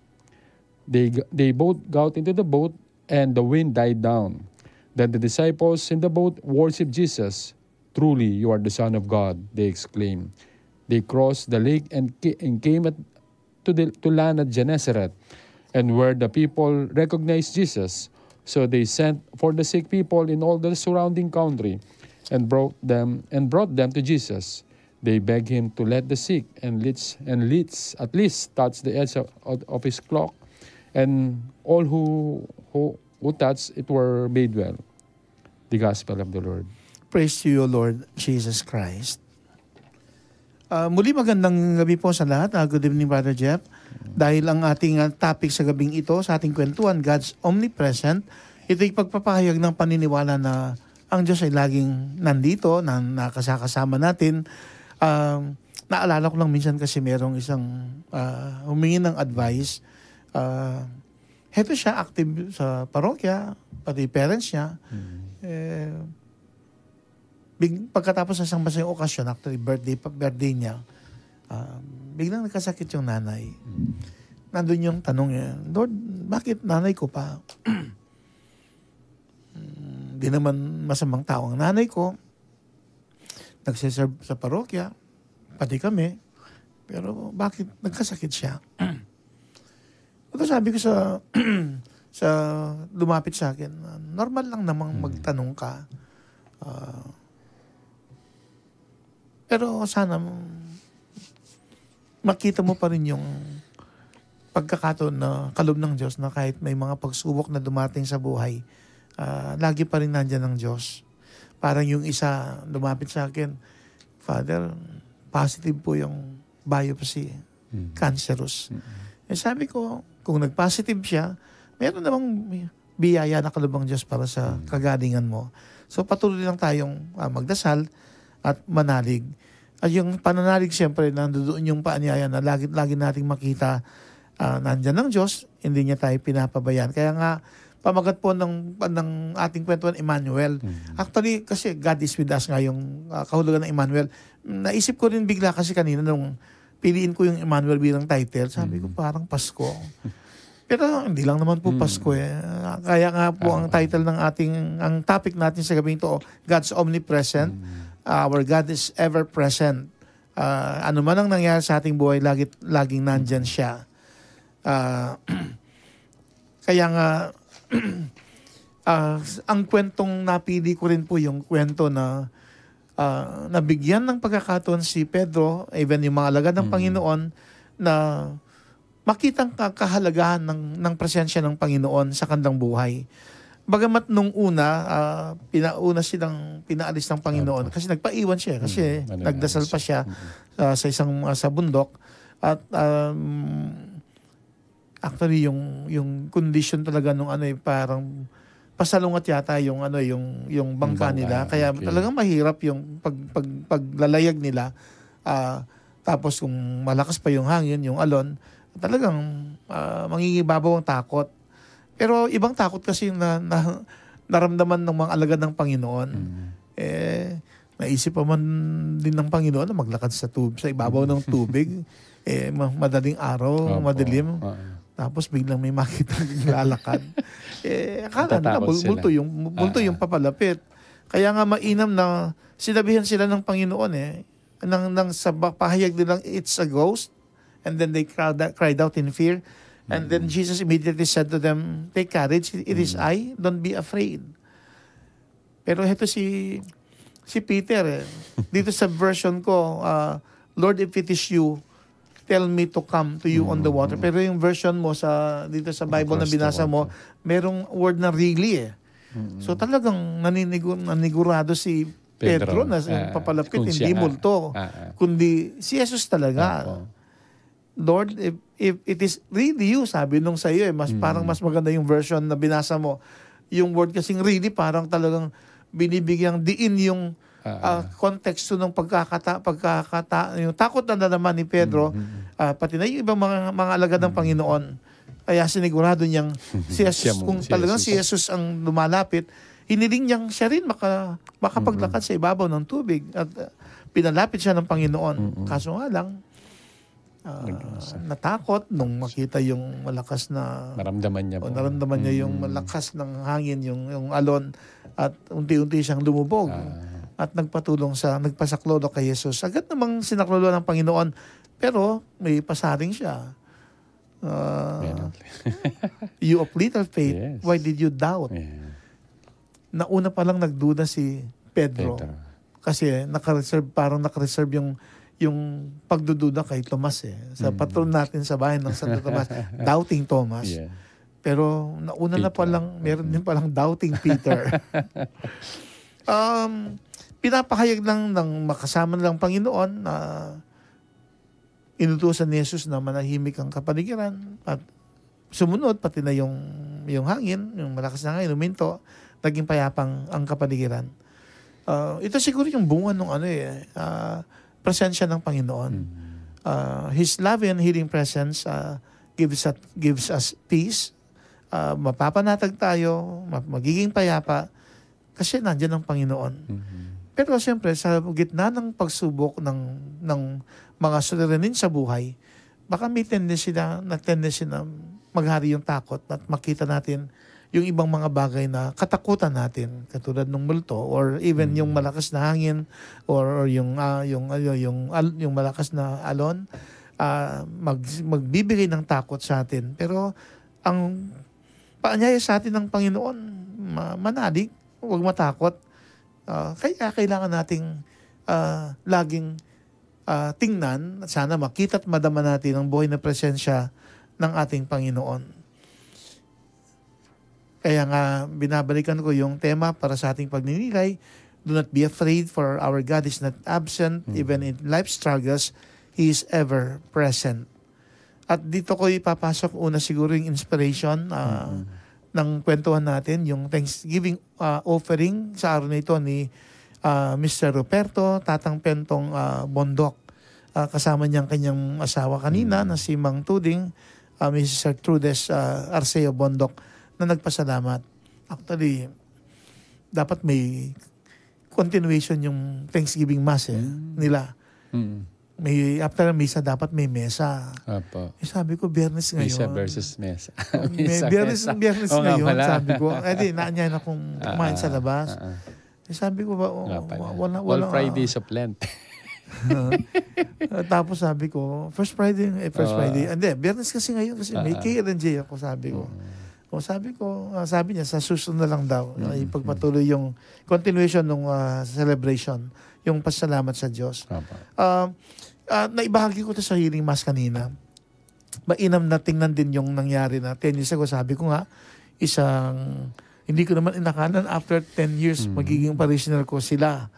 They both got into the boat, and the wind died down. Then the disciples in the boat worshipped Jesus. "Truly, you are the Son of God," they exclaimed. They crossed the lake and came to land at Gennesaret, and where the people recognized Jesus. So they sent for the sick people in all the surrounding country, and brought them to Jesus. They begged him to let the sick and least at least touch the edge of his cloak, and all who touched it were made well. The Gospel of the Lord. Praise to you, Lord Jesus Christ. Muli magandang gabi po sa lahat. Good evening, Brother Jeff. Dahil ang ating topic sa gabing ito, sa ating kwentuhan, God's omnipresent, ito'y pagpapahayag ng paniniwala na ang Diyos ay laging nandito, na nakasama natin. Naalala ko lang minsan kasi merong isang humingi ng advice. Heto siya, active sa parokya, pati parents niya. Pagkatapos sa isang masayang okasyon, actually birthday niya, biglang nagkasakit yung nanay. Nandun yung tanong niya, Lord, bakit nanay ko pa? Di naman masamang tao ang nanay ko. Nagsiserve sa parokya, pati kami. Pero bakit nagkasakit siya? Ito sabi ko sa lumapit sa akin, normal lang namang magtanong ka. Pero sana makita mo pa rin yung pagkakataon na kaloob ng Diyos na kahit may mga pagsubok na dumating sa buhay, lagi pa rin nandyan ng Diyos. Parang yung isa lumapit sa akin, Father, positive po yung biopsy, cancerous. Eh sabi ko, kung nag-positive siya, meron namang biyaya na kaloob ng Diyos para sa kagalingan mo. So patuloy lang tayong magdasal at manalig. At yung pananalig, siyempre, nandoon yung paanyaya na lagi nating makita nandyan ng Diyos, hindi niya tayo pinapabayaan. Kaya nga, pamagat po ng ating kwentuhan, Emmanuel. Actually, kasi God is with us nga yung kahulugan ng Emmanuel. Naisip ko rin bigla kasi kanina nung piliin ko yung Emmanuel bilang title, sabi ko parang Pasko. Pero hindi lang naman po Pasko eh. Kaya nga po ang title ng ang topic natin sa gabi ito, God's omnipresent. Our God is ever present. Ano man ang nangyari sa ating buhay, laging nandyan siya. Kaya nga, ang kwentong napili ko rin po yung kwento na nabigyan ng pagkakataon si Pedro, even yung mga alagad ng Panginoon, na makitang kahalagahan ng presensya ng Panginoon sa kanilang buhay. Bagamat nung una, pinaalis ng Panginoon kasi nagpaiwan siya, kasi nagdasal pa siya sa bundok. At actually yung condition talaga nung parang pasalungat yata yung bangka nila, kaya talagang mahirap yung paglalayag nila. Tapos kung malakas pa yung hangin, yung alon, talagang mangingibabaw ang takot. Pero ibang takot kasi na naramdaman ng mga alagad ng Panginoon. Naisip pa man din ng Panginoon na maglakad sa ibabaw ng tubig. Madaling araw, madilim. Tapos biglang may makita lalakad. Akala nila multo yung papalapit. Kaya nga mainam na sinabihan sila ng Panginoon nang sa pahayag nilang it's a ghost, and then they cried out in fear. And then Jesus immediately said to them, take courage, it is I, don't be afraid. Pero ito si Peter, dito sa version ko, Lord, if it is you, tell me to come to you on the water. Pero yung version mo dito sa Bible na binasa mo, merong word na really So talagang nanigurado si Pedro na papalapit, hindi multo, kundi si Jesus talaga. Lord, if it is really you, sabi nung sa iyo, parang mas maganda yung version na binasa mo. Yung word kasing really, parang talagang binibigyang diin yung konteksto ng yung takot na naman ni Pedro, pati na yung ibang mga alagad ng Panginoon. Kaya sinigurado niyang si Jesus, kung talagang si Jesus ang lumalapit, hiniling niyang siya rin makapaglakad sa ibabaw ng tubig. At pinalapit siya ng Panginoon. Kaso nga lang, natakot nung makita yung malakas na naramdaman niya yung malakas ng hangin, yung alon, at unti-unti siyang lumubog. at nagpasaklodo kay Jesus. Agad namang sinaklolo ng Panginoon, pero may pasaring siya. You of little faith, Yes. why did you doubt? Yeah. Nauna pa lang nagduda si Pedro. Kasi naka-reserve yung pagdududa kay Tomas sa patron natin sa bahay ng Santo Tomas, doubting Thomas. Yeah. Pero nauna na pa lang, meron din palang doubting Peter. Pinapahayag lang ng makasama ng Panginoon na inutusan ni Jesus na manahimik ang kapaligiran at sumunod pati na yung hangin, yung malakas na hangin, huminto, naging payapang ang kapaligiran. Ito siguro yung bunga ng presensya ng Panginoon. His love and healing presence gives us peace. Mapapanatag tayo, magiging payapa kasi nandiyan ang Panginoon. Pero siyempre, sa gitna ng pagsubok ng mga suliranin sa buhay, baka may tendency na maghari yung takot at makita natin yung ibang mga bagay na katakutan natin, katulad ng multo or even yung malakas na hangin or yung malakas na alon, magbibigay ng takot sa atin. Pero ang paanyaya sa atin ng Panginoon, manalig, huwag matakot. Kaya kailangan nating laging tingnan, sana makita at madama natin ang buhay na presensya ng ating Panginoon. Kaya nga, binabalikan ko yung tema para sa ating pagninilay. Do not be afraid, for our God is not absent. Even in life struggles, He is ever present. At dito ko ipapasok una siguro yung inspiration ng kwentuhan natin, yung Thanksgiving offering sa araw na ito ni Mr. Ruperto, Tatang Pentong Bondok. Kasama niyang kanyang asawa kanina na si Mang Tuding, Mrs. Trudes Arceo Bondok, na nagpasalamat. Actually, dapat may continuation yung Thanksgiving Mass nila. May after misa dapat may mesa. Apo. Sabi ko, Biyernes ngayon. Misa versus mesa. Biyernes ngayon, pala. sabi ko. Naanyan akong kumain sa labas. Sabi ko ba, wala. All Fridays of Lent. Tapos sabi ko, First Friday. Hindi, Biyernes kasi ngayon kasi may KLNJ ako, sabi ko. Sabi niya, sa susunod na lang daw, ipagpatuloy yung continuation ng celebration, yung pasalamat sa Diyos. Naibahagi ko ito sa healing mass kanina. Mainam na tingnan din yung nangyari na 10 years ago. Sabi ko nga, hindi ko naman inakalan after 10 years, magiging parishioner ko sila.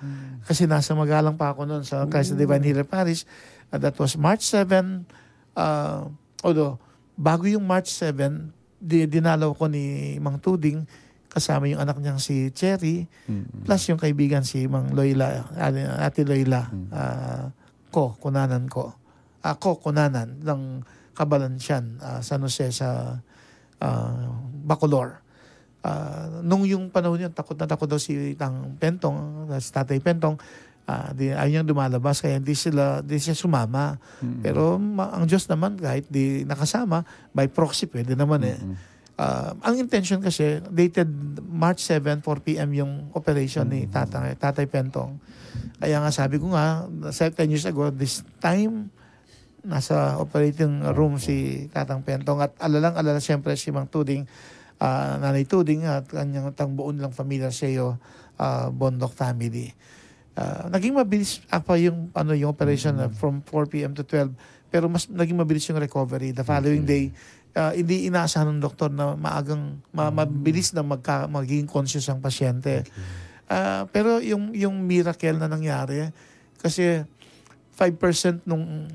Kasi nasa Magalang pa ako noon sa Christ the Divine Healer Parish. That was March 7. Although, bago yung March 7, dinalaw ko ni Mang Tuding kasama yung anak niyang si Cherry plus yung kaibigan si Mang Loyla, Ate Loyla, kunanan ng Kabalansyan, San Jose sa Bacolor. Nung yung panahon yun, takot na takot daw si Tang Pentong, si Tatay Pentong, ayaw niyang lumalabas kaya hindi siya sumama. Pero ang Diyos naman, kahit di nakasama, by proxy pwede naman ang intention kasi, dated March 7, 4 p.m. yung operation ni Tatay Pentong. Kaya nga sabi ko nga, 10 years ago, this time, nasa operating room si Tatang Pentong at alalang-alala siyempre si Mang Tuding, Nanay Tuding at kanyang buo nilang pamilya siya Bondok family. Naging mabilis yung operation from 4 p.m. to 12, pero mas naging mabilis yung recovery. The following day, hindi inaasahan ng doktor na mabilis na magiging conscious ang pasyente. Pero yung miracle na nangyari, kasi 5% nung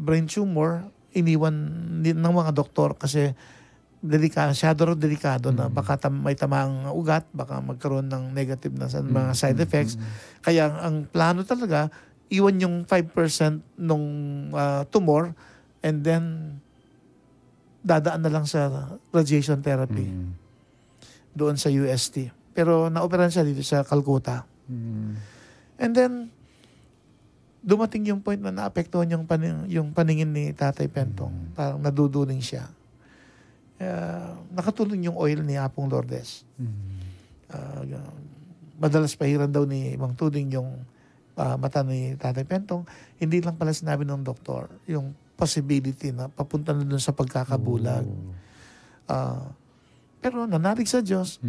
brain tumor, iniwan ng mga doktor kasi delikado na baka may tamang ugat, baka magkaroon ng negative na mga side effects. Kaya ang plano talaga, iwan yung 5% nung tumor and then dadaan na lang sa radiation therapy doon sa UST. Pero naoperahan siya dito sa Calcutta. And then, dumating yung point na naapektuhan yung paningin ni Tatay Pentong. Parang naduduling siya. Nakatulong yung oil ni Apong Lourdes. madalas pahiran daw ni Mang Tuding yung mata ni Tatay Pentong. Hindi lang pala sinabi ng doktor yung possibility na papunta na dun sa pagkakabulag. Pero nanalig sa Diyos,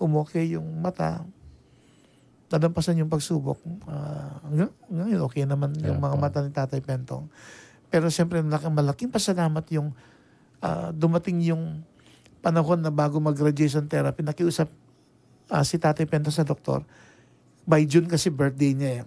umokay yung mata, nadampasan yung pagsubok. Ngayon, okay naman yung mga mata ni Tatay Pentong. Pero siyempre, malaking pasalamat yung dumating yung panahon na bago mag-radiation therapy, nakiusap si Tatay Pentong sa doktor. By June kasi birthday niya eh.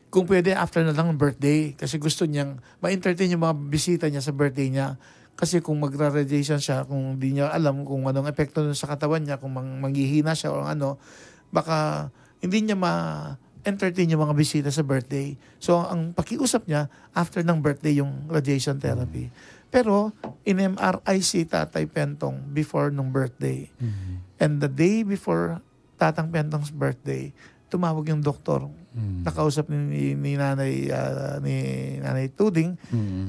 Kung pwede, after na lang ang birthday. Kasi gusto niyang ma-entertain yung mga bisita niya sa birthday niya. Kasi kung magra-radiation siya, kung di niya alam kung anong epekto nun sa katawan niya, kung manghihina siya o ano, baka hindi niya ma-entertain yung mga bisita sa birthday. So, ang pakiusap niya, after ng birthday yung radiation therapy. Pero, in MRI si Tatay Pentong before nung birthday. And the day before Tatang Pentong's birthday, tumawag yung doktor. Nakausap ni Nanay Tuding.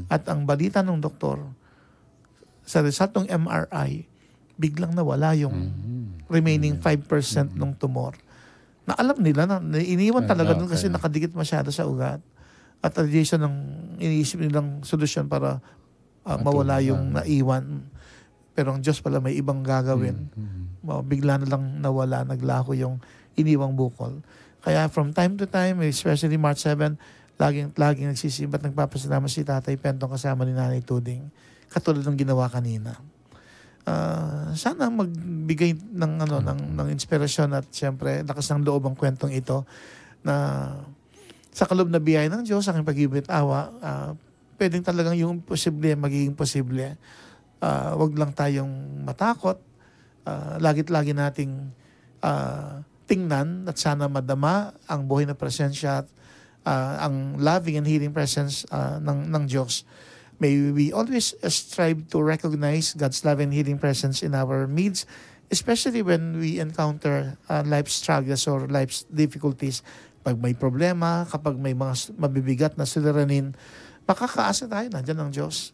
At ang balita ng doktor, sa result ng MRI, biglang nawala yung remaining 5% ng tumor. Na alam nila na iniwan talaga dun kasi nakadikit masyado sa ugat. At radiation ang iniisip nilang solusyon para mawala yung naiwan. Pero ang Diyos pala may ibang gagawin. Bigla na lang nawala, naglaho yung iniwang bukol. Kaya from time to time, especially March 7, laging nagsisimba at nagpapasalamat si Tatay Pentong kasama ni Nanay Tuding. Katulad ng ginawa kanina. Sana magbigay ng inspirasyon at siyempre lakas ng loob ang kwentong ito na sa kaloob na biyaya ng Diyos, aking pag-ibig at awa, pwedeng talagang yung posible, magiging posible. Wag lang tayong matakot. Lagi nating tingnan at sana madama ang buhay na presensya at ang loving and healing presence ng Diyos. May we always strive to recognize God's love and healing presence in our midst, especially when we encounter life struggles or life's difficulties. Pag may problema, kapag may mga mabibigat na suliranin, makakaasa tayo, nandiyan ang Diyos.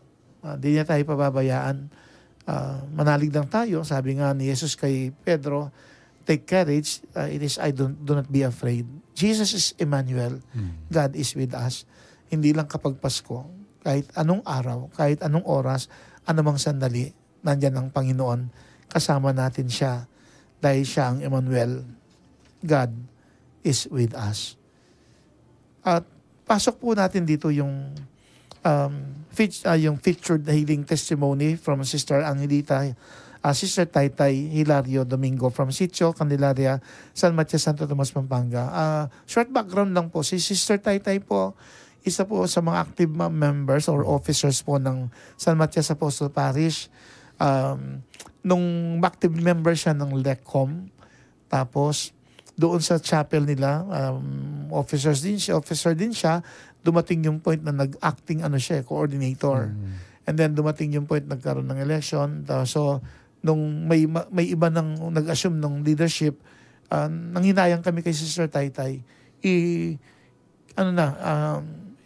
Di niya tayo pababayaan. Manalig lang tayo. Sabi nga ni Jesus kay Pedro, take courage, it is do not be afraid. Jesus is Emmanuel. God is with us. Hindi lang kapag Pasko. Kahit anong araw, kahit anong oras, anumang sandali, nandyan ang Panginoon. Kasama natin siya dahil siya ang Emmanuel. God is with us. At pasok po natin dito yung featured healing testimony from Sister Angelita, Sister Taytay Hilario Domingo from Sitio, Candelaria, San Matias, Santo Tomas, Pampanga. Short background lang po. Si Sister Taytay po, isa po sa mga active members or officers po ng San Matias Apostol Parish. Nung active member siya ng LECOM, tapos doon sa chapel nila, officer din siya, dumating yung point na nag-acting coordinator. And then dumating yung point nagkaroon ng election. So nung may iba nang nag-assume ng leadership, nanghinayang kami kay Sister Taytay,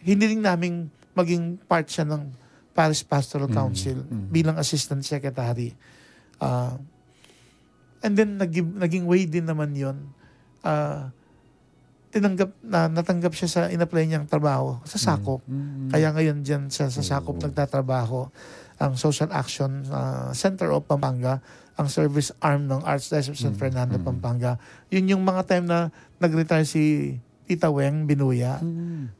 hiniling naming maging part siya ng Parish Pastoral Council bilang Assistant Secretary. And then naging way din naman yun. Natanggap siya sa in-apply niyang trabaho sa Sakop. Kaya ngayon dyan sa Sakop nagtatrabaho ang Social Action Center of Pampanga, ang service arm ng Archdiocese of San Fernando, Pampanga. Yun yung mga time na nag-retire si Tita Weng Binuya.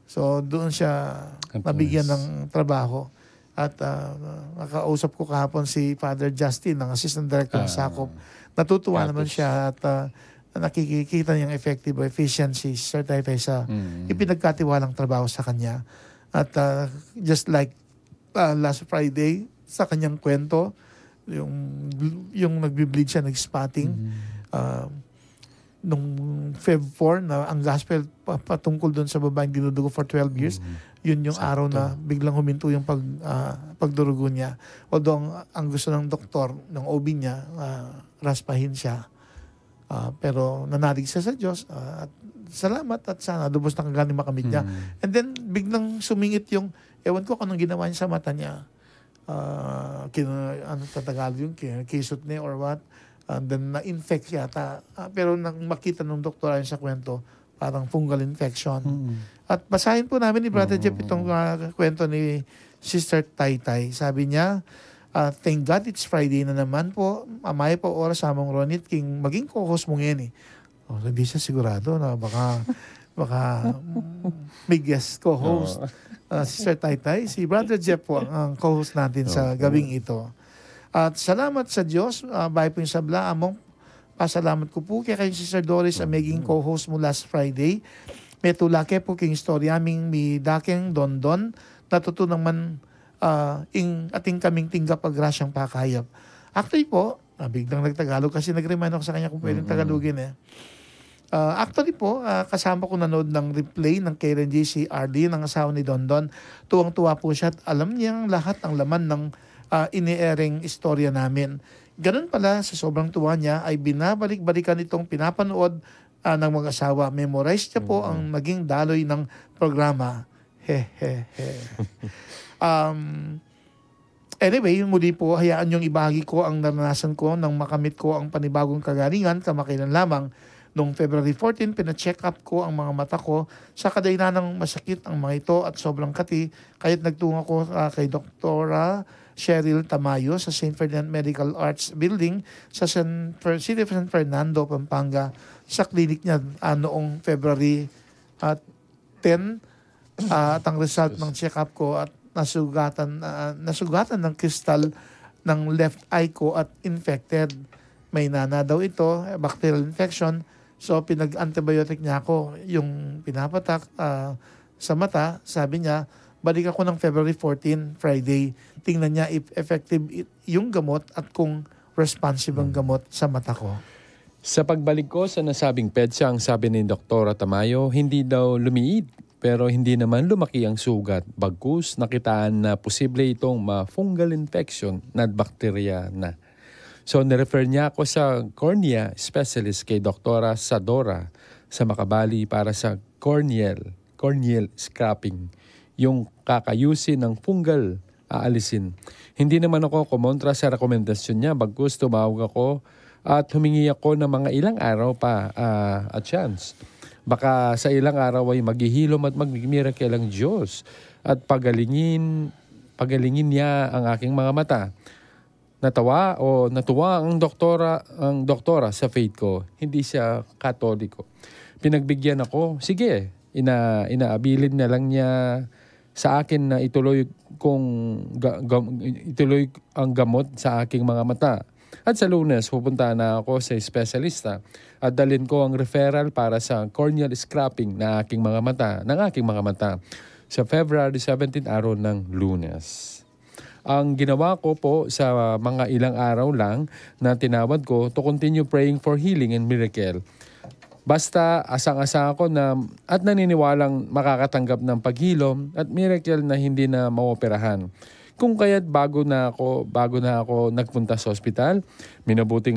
So doon siya nabigyan ng trabaho. At nakausap ko kahapon si Father Justin, ng Assistant Director ng Sakop. Natutuwa naman siya at nakikita niyang effective efficiency Sir Taytay sa ipinagkatiwalang trabaho sa kanya. At just like last Friday, sa kanyang kwento, yung nagbi-bleed siya, nag-spotting, nung Feb 4 na ang gospel patungkol doon sa babaeng dinudugo for 12 years, yun yung araw na biglang huminto yung pagdurugo niya. Although ang gusto ng doktor, ng OB niya, raspahin siya. Pero nanalig siya sa Diyos. At salamat at sana lubos na kagaling makamit niya. And then biglang sumingit yung, ewan ko anong ginawa niya sa mata niya. Tagalog yung kisot niya or what. Then na-infect yata. Pero nang makita ng doktor ayon sa kwento, parang fungal infection. At basahin po namin ni Brother Jeff itong kwento ni Sister Taytay. Sabi niya, thank God it's Friday na naman po. Amay po oras sa among Ronit King maging co-host mo ngayon eh. Hindi siya sigurado na baka may guest co-host. Sister Taytay, si Brother Jeff po ang co-host natin sa gabing ito. At salamat sa Diyos, bahay po yung sabla, among pasalamat ko po kay Sister Doris ang maging co-host mo last Friday. May tulake po king istorya aming mi dakeng dondon natutunang man ating kaming tinggap agrasyang pakayap. Actually po, biglang nagtagalog kasi nag-remind ako sa kanya kung pwedeng Tagalogin eh. Actually po, kasama ko nanood ng replay ng Karen J.C. Arlene, ang asawa ni Dondon. Tuwang-tuwa po siya at alam niyang lahat ng laman ng ini-airing istorya namin. Ganun pala, sa sobrang tuwa niya, ay binabalik-balikan itong pinapanood ng mag-asawa. Memorize niya po ang naging daloy ng programa. Anyway, muli po, hayaan niyong ibahagi ko ang naranasan ko nang makamit ko ang panibagong kagalingan kamakailan lamang. Noong February 14, pina-check up ko ang mga mata ko sa kadahilanang masakit ang mga ito at sobrang kati. Kaya't nagtungo ko kay Dr. Cheryl Tamayo sa St. Ferdinand Medical Arts Building sa City of San Fernando, Pampanga sa clinic niya noong February 10 at ang result ng check-up ko at nasugatan ng kristal ng left eye ko at infected. May nana daw ito, bacterial infection. So pinag-antibiotic niya ako, yung pinapatak sa mata. Sabi niya, balik ako ng February 14, Friday. Tingnan niya if effective yung gamot at kung responsive ang gamot sa mata ko. Sa pagbalik ko sa nasabing petsa, ang sabi ni Dr. Tamayo, hindi daw lumiit pero hindi naman lumaki ang sugat. Bagkus, nakitaan na posible itong fungal infection na bakterya na. So, nirefer niya ako sa cornea specialist kay Dr. Sadora sa Makabali para sa corneal scraping. Yung kakayusin ng fungal aalisin. Hindi naman ako kumontra sa rekomendasyon niya. Bagkus, tumawag ako at humingi ako ng mga ilang araw pa at chance. Baka sa ilang araw ay maghihilom at mag-miracle ang Diyos at pagalingin niya ang aking mga mata. Natuwa ang doktora sa faith ko. Hindi siya Katoliko. Pinagbigyan ako, sige, inaabilin na lang niya sa akin na ituloy ang gamot sa aking mga mata. At sa Lunes, pupunta na ako sa espesyalista at dalhin ko ang referral para sa corneal scraping ng aking mga mata sa February 17 araw ng Lunes. Ang ginawa ko po sa mga ilang araw lang na tinawad ko to continue praying for healing and miracle. Basta asang-asa ako at naniniwalang makakatanggap ng paghilom at miracle na hindi na maoperahan. Kung kaya't bago na ako nagpunta sa ospital, minabuting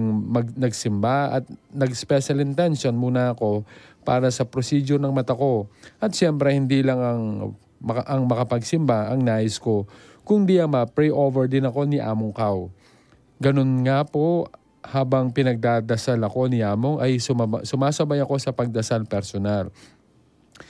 nagsimba at nag-special intention muna ako para sa procedure ng mata ko. At siyempre hindi lang ang makapagsimba ang nais ko, kundi ma-pray over din ako ni Among Kao. Ganun nga po, habang pinagdadasal ako ni Among ay sumasabay ako sa pagdasal personal.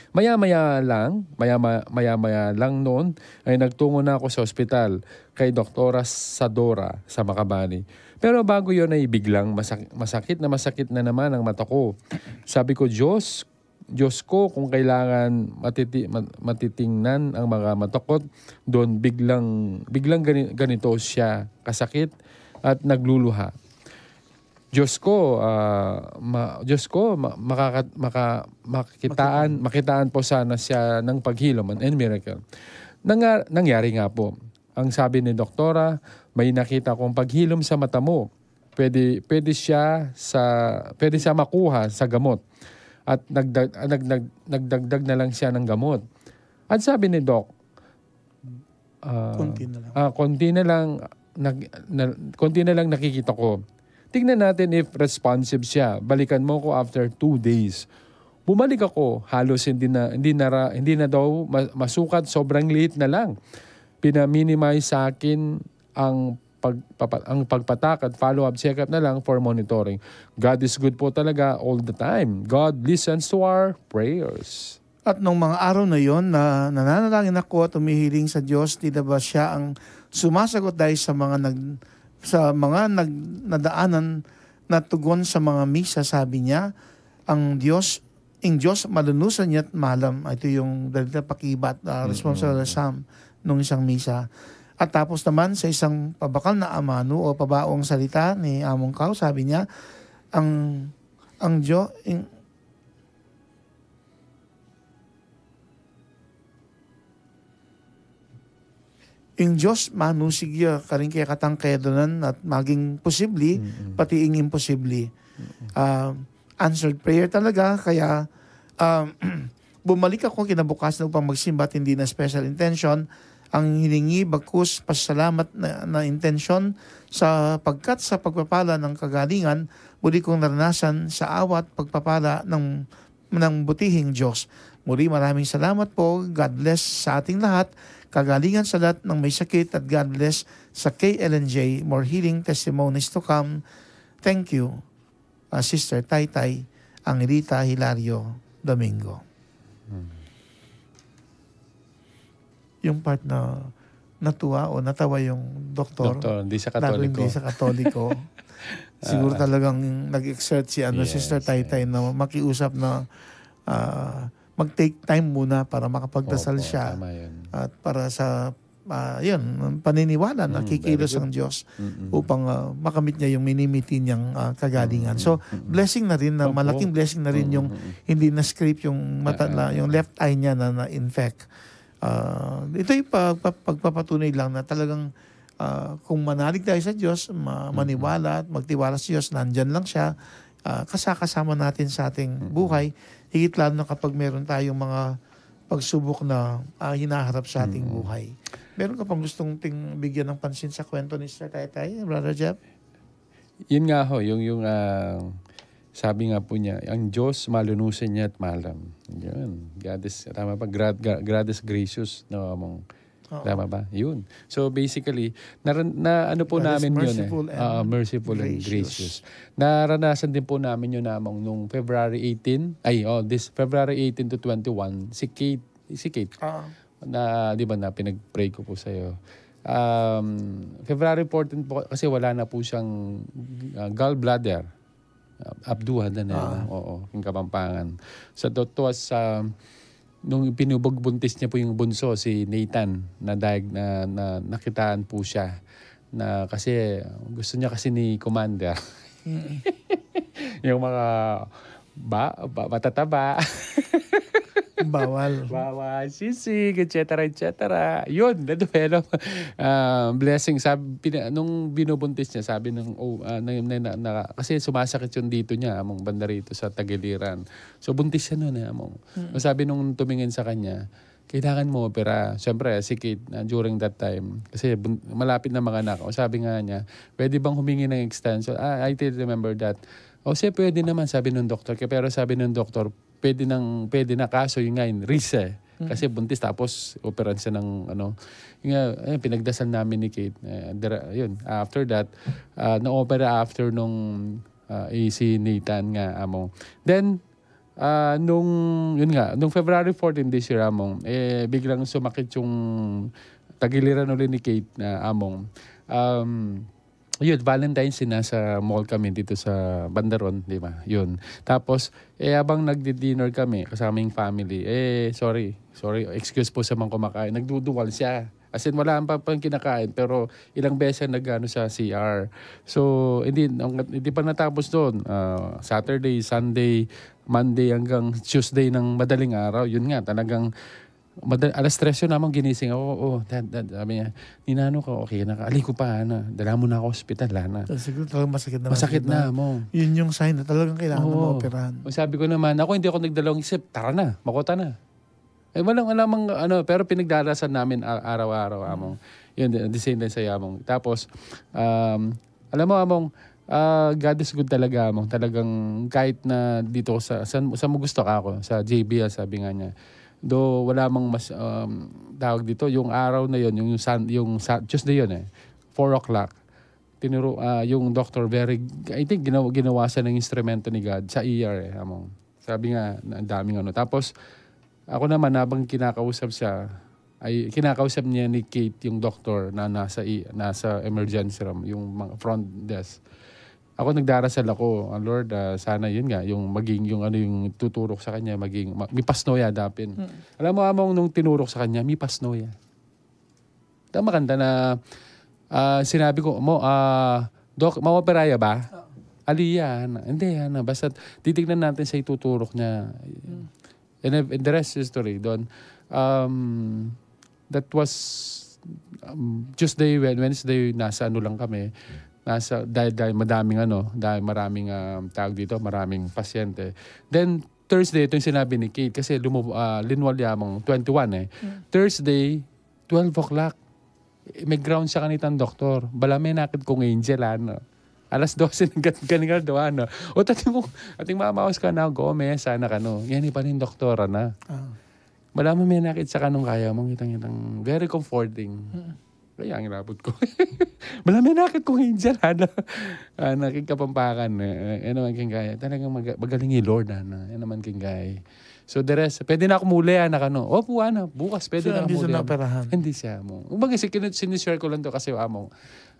Maya-maya lang noon ay nagtungo na ako sa ospital kay Dr. Sadora sa Makabali. Pero bago yon ay biglang masakit na naman ang mata ko. Sabi ko, Diyos ko, kung kailangan matitingnan ang mga mata ko, doon biglang ganito siya kasakit at nagluluha. Diyos ko, makitaan po sana siya ng paghilom and miracle. Nangyari nga po. Ang sabi ni doktora, may nakita kong paghilom sa mata mo. Pwede siya makuha sa gamot. At nagdagdag na lang siya ng gamot. At sabi ni Doc, konti na lang nakikita ko. Tignan natin if responsive siya. Balikan mo ko after 2 days. Bumalik ako, halos hindi na daw masukat, sobrang liit na lang. Pinaminimize sa akin ang ang pagpatak at follow-up check-up na lang for monitoring. God is good po talaga all the time. God listens to our prayers. At nung mga araw na yon na nananalangin ako at umihiling sa Diyos, di ba siya ang sumasagot dahil sa mga nadaanan na tugon sa mga misa, sabi niya, ang Diyos malunusan niya at malam. Ito yung dalita pakibat, responsible psalm nung isang misa. At tapos naman sa isang pabakal na amano o pabaong salita ni Among Kao, sabi niya, ang Diyos, yung Diyos manusigya karing kaya katangkedonan at maging posible, pati ing imposible. Answered prayer talaga, kaya bumalik ako kinabukasan upang magsimba at hindi na special intention. Ang hiningi bagkus pasalamat na intention sapagkat sa pagpapala ng kagalingan, muli kong naranasan sa awat pagpapala ng butihing Diyos. Muli maraming salamat po. God bless sa ating lahat. Kagalingan sa lahat ng may sakit at God bless sa KLNJ. More healing testimonies to come. Thank you, Sister Taytay Angelita Hilario Domingo. Yung part na natuwa o natawa yung doktor, hindi sa Katoliko. Hindi sa Katoliko. Siguro talagang nag-exert si Sister Taytay na makiusap na mag-take time muna para makapagdasal siya. Tama yun. At para sa paniniwala na kikilos ang Diyos upang makamit niya yung minimiti niyang kagalingan. So, blessing na rin, malaking blessing na rin yung hindi na-scrape yung mata yung left eye niya na infect. Ito yung pagpapatunay lang na talagang kung manalig tayo sa Diyos, maniwala at magtiwala sa Diyos, nandyan lang siya, kasama natin sa ating buhay, higit lalo na kapag meron tayong mga pagsubok na hinaharap sa ating buhay. Meron ka pang gustong bigyan ng pansin sa kwento ni Sir Taytay, Brother Jeff? Yun nga ho, yung sabi nga po niya, ang Diyos malunusan niya at malam. Yun. God is, tama ba? God is gracious. No, tama ba? Yun. So basically, ano po God namin yun merciful and gracious. Naranasan din po namin yun namang nung February 18, this February 18 to 21, si Kate, na, di ba na, pinag-pray ko po sa'yo. February 14 po, kasi wala na po siyang gallbladder. Abduhan na yung Kapampangan. So that was nung pinubugbuntis niya po yung bunso, si Nathan, na nakitaan po siya. Na kasi gusto niya kasi ni Commander. Yung mga matataba. Bawal, sisig, etc. Yun, na-develop. Blessing. Nung binubuntis niya, sabi kasi sumasakit yung dito niya, among banda rito sa tagiliran. So, buntis siya nun. Sabi nung tumingin sa kanya, kailangan mo opera. Siyempre, si Kate, during that time, kasi malapit na mga anak. Sabi nga niya, pwede bang humingi ng extension? I did remember that. Siya pwede naman, sabi nung doktor. Pero sabi nung doktor, pwede na, kaso yung ngayon, risk kasi buntis tapos operan siya ng pinagdasal namin ni Kate. Yun, after that, na-opera after nung si Nathan nga among. Then, nung February 14 this year among, biglang sumakit yung tagiliran ulit ni Kate na among. Yun, Valentine's nasa mall kami dito sa Bandaron, di ba? Yun. Tapos, habang nagdi-dinner kami, kasama yung family, sorry, excuse po sa mga kumakain, nagduduwal siya. As in, wala pa pang kinakain, pero ilang beses nag-ano sa CR. So, hindi pa natapos doon. Saturday, Sunday, Monday, hanggang Tuesday ng madaling araw. Yun nga, talagang alas 3 yun naman ginising ako. Dad, sabi niya, ninano ka, okay, nakaali ko pa, dala mo na ako hospital, na. Siguro talagang masakit na mo. Yun yung sign na talagang kailangan mo operahan. Sabi ko naman, hindi ako nagdalawang isip, tara na, makota na. Walang pero pinagdarasan namin araw-araw, among. Yun, the same din sa among. Tapos, alam mo, among, God is good talaga, among. Talagang kahit na dito saan mo gusto ka ako, sa JBL, sabi nga niya. Do wala mang mas tawag dito, yung araw na yon, yung Tuesday yun 4 o'clock. yung doctor I think ginawa siya ng instrumento ni God sa ER among. Sabi nga ang daming ano. Tapos ako naman habang kinakausap niya ni Kate yung doctor na nasa emergency room, yung mga front desk. Ako nagdarasal ako, Lord, sana yun nga yung yung tuturok sa kanya may pasnoya dapin. Alam mo among nung tinurok sa kanya, may pasnoya. Tama kanta na sinabi ko, Doc, maoperaya ba? Aliya, hindi, basta titignan natin sa ituturok niya. And the rest is story. Doon, that was Tuesday, Wednesday, nasa ano lang kami. Dahil maraming tawag dito, maraming pasyente. Then, Thursday, ito yung sinabi ni Kate, kasi linwal yamang 21 Thursday, 12 o'clock. May ground siya kanitang doktor. Bala may nakit kong angel, Alas 12 ng ganingal do, O ating mamawas ka na, Gomez, sana Yan pa rin doktora na. Bala may nakit sa kanong kaya mong itang very comforting. Kaya ang inabot ko. Bala may nakit kong angel, nakikapampakan. Yan naman king gaya. Talagang magaling yung Lord, Yan naman king gaya. So the rest, pwede na ako muli, Opo, bukas pwede na ako muli. Hindi siya mo. Umaga, sinishare ko lang to kasi among,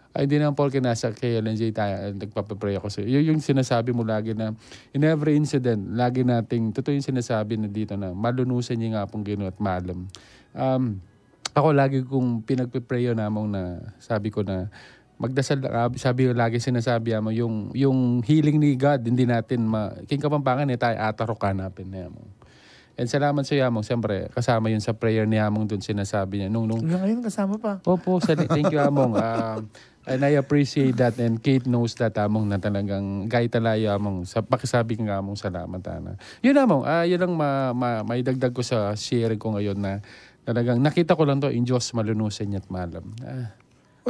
hindi naman Paul kinasa kay LNJ tayo, nagpapapray ako sa yung sinasabi mo lagi na, in every incident, lagi nating, totoo yung sinasabi na dito na, malunusan niya nga pong Ginoo at malam. Ako lagi kong pinagpiprayo namong na, sabi ko na, magdasal, sabi ko lagi sinasabi mo, yung healing ni God, hindi natin, king Kapampangan, tayo atarokan natin na mo. And salamat sa Yamong. Siyempre, kasama yun sa prayer ni Yamong doon sinasabi niya. Ngayon kasama pa. Opo, thank you Yamong. And I appreciate that. And Kate knows that Yamong na talagang gay talayo Yamong. Pakisabi ng Yamong salamat. Yun Yamong, yun lang may dagdag ko sa sharing ko ngayon na talagang nakita ko lang to, in Diyos malunusan niya at malam.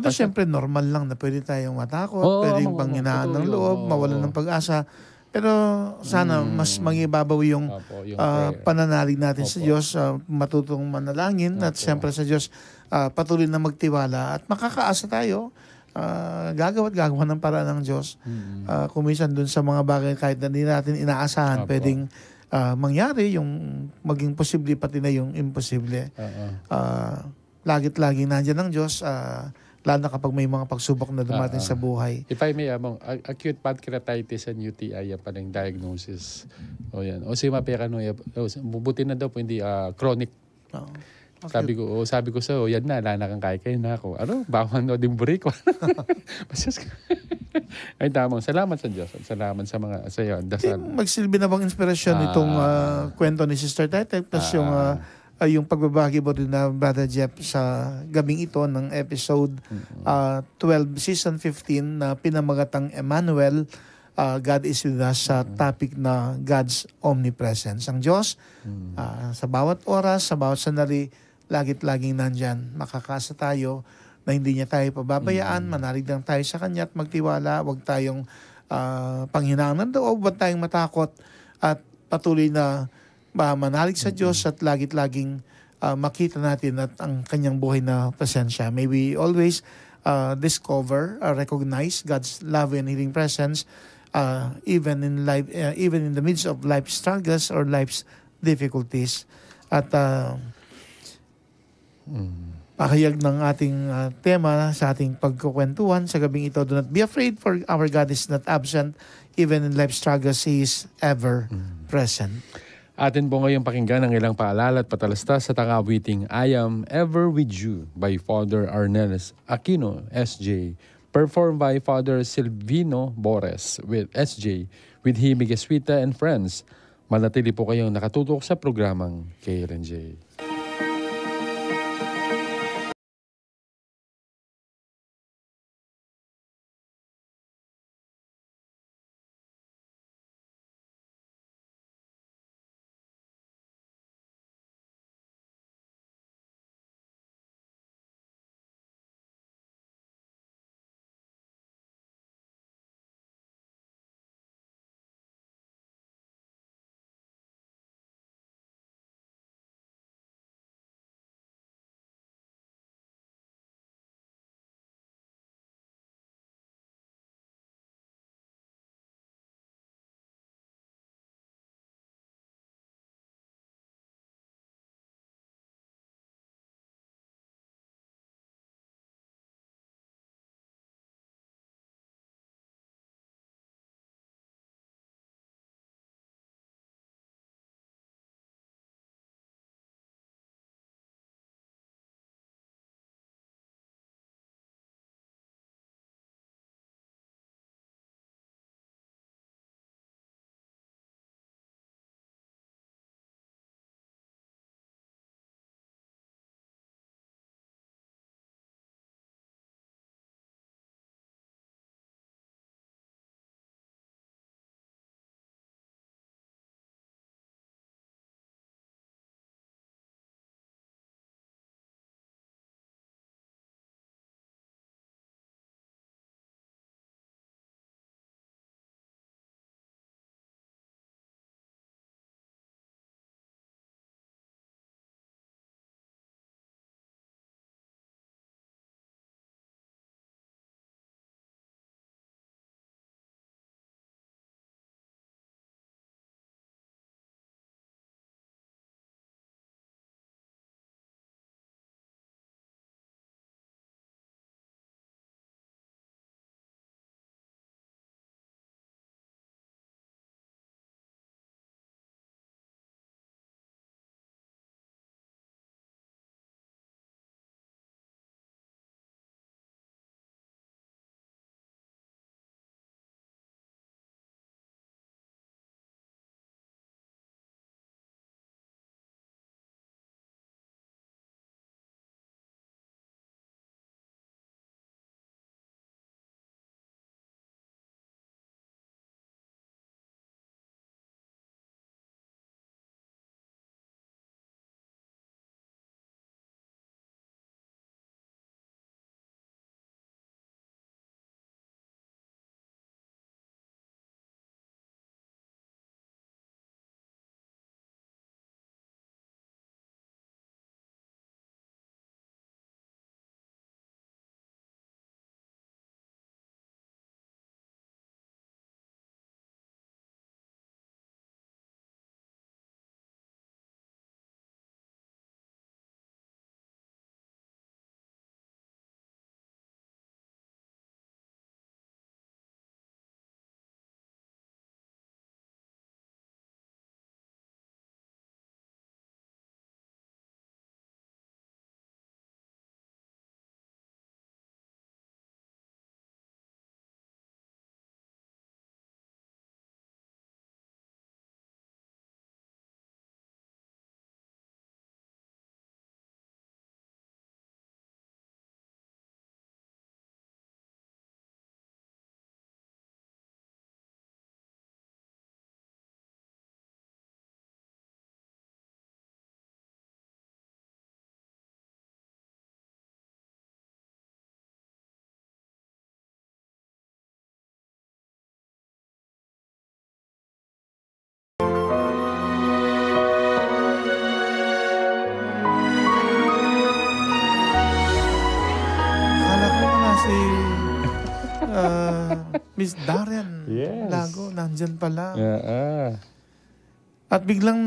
Siyempre normal lang na pwede tayong matakot, pwedeng panghinaan ng loob, mawalan ng pag-asa. Pero sana mas mangibabaw yung pananalig natin sa Diyos, matutong manalangin at siyempre sa Diyos patuloy na magtiwala at makakaasa tayo. Gagawa ng paraan ng Diyos. Kuminsan dun sa mga bagay kahit na hindi natin inaasahan, pwedeng mangyari yung maging posible pati na yung imposible. Lagit-laging nandiyan ng Diyos, lalo na kapag may mga pagsubok na dumating sa buhay. If I may, acute pancreatitis and UTI, yan pa ng diagnosis. O yan. O si mapeka bubuti na daw po, hindi chronic. Okay. Sabi ko sa yan na, lana kang kaya na ako. Bawang no din buri ko. Ay tamang, salamat sa Diyos. Salamat sa mga sa iyo. Dasal. Magsilbi na bang inspirasyon itong kwento ni Sister Tete? Tapos yung pagbabahagi mo rin na Brother Jeff sa gabing ito ng episode 12, season 15 na pinamagatang Emmanuel, God is with us, sa topic na God's omnipresence. Ang Diyos, sa bawat oras, sa bawat sandali, lagit-laging nandyan. Makakasa tayo na hindi niya tayo pababayaan, manalig lang tayo sa Kanya at magtiwala, huwag tayong panghinaan ng loob, huwag tayong matakot at patuloy na manalig sa Diyos at lagit-laging makita natin at ang Kanyang buhay na presensya. May we always discover, recognize God's love and healing presence even in life, even in the midst of life struggles or life's difficulties. At pakayag ng ating tema sa ating pagkukwentuhan sa gabing ito, do not be afraid, for our God is not absent. Even in life struggles, He is ever present. Atin po ngayong pakinggan ang ilang paalala at patalastas sa tangawiting I Am Ever With You by Father Arnelis Aquino, SJ. Performed by Father Silvino Bores with SJ, with Himig Eswita and friends. Manatili po kayong nakatutok sa programang KLNJ. Miss Darren Yes. Lago, nandyan pala. Yeah. At biglang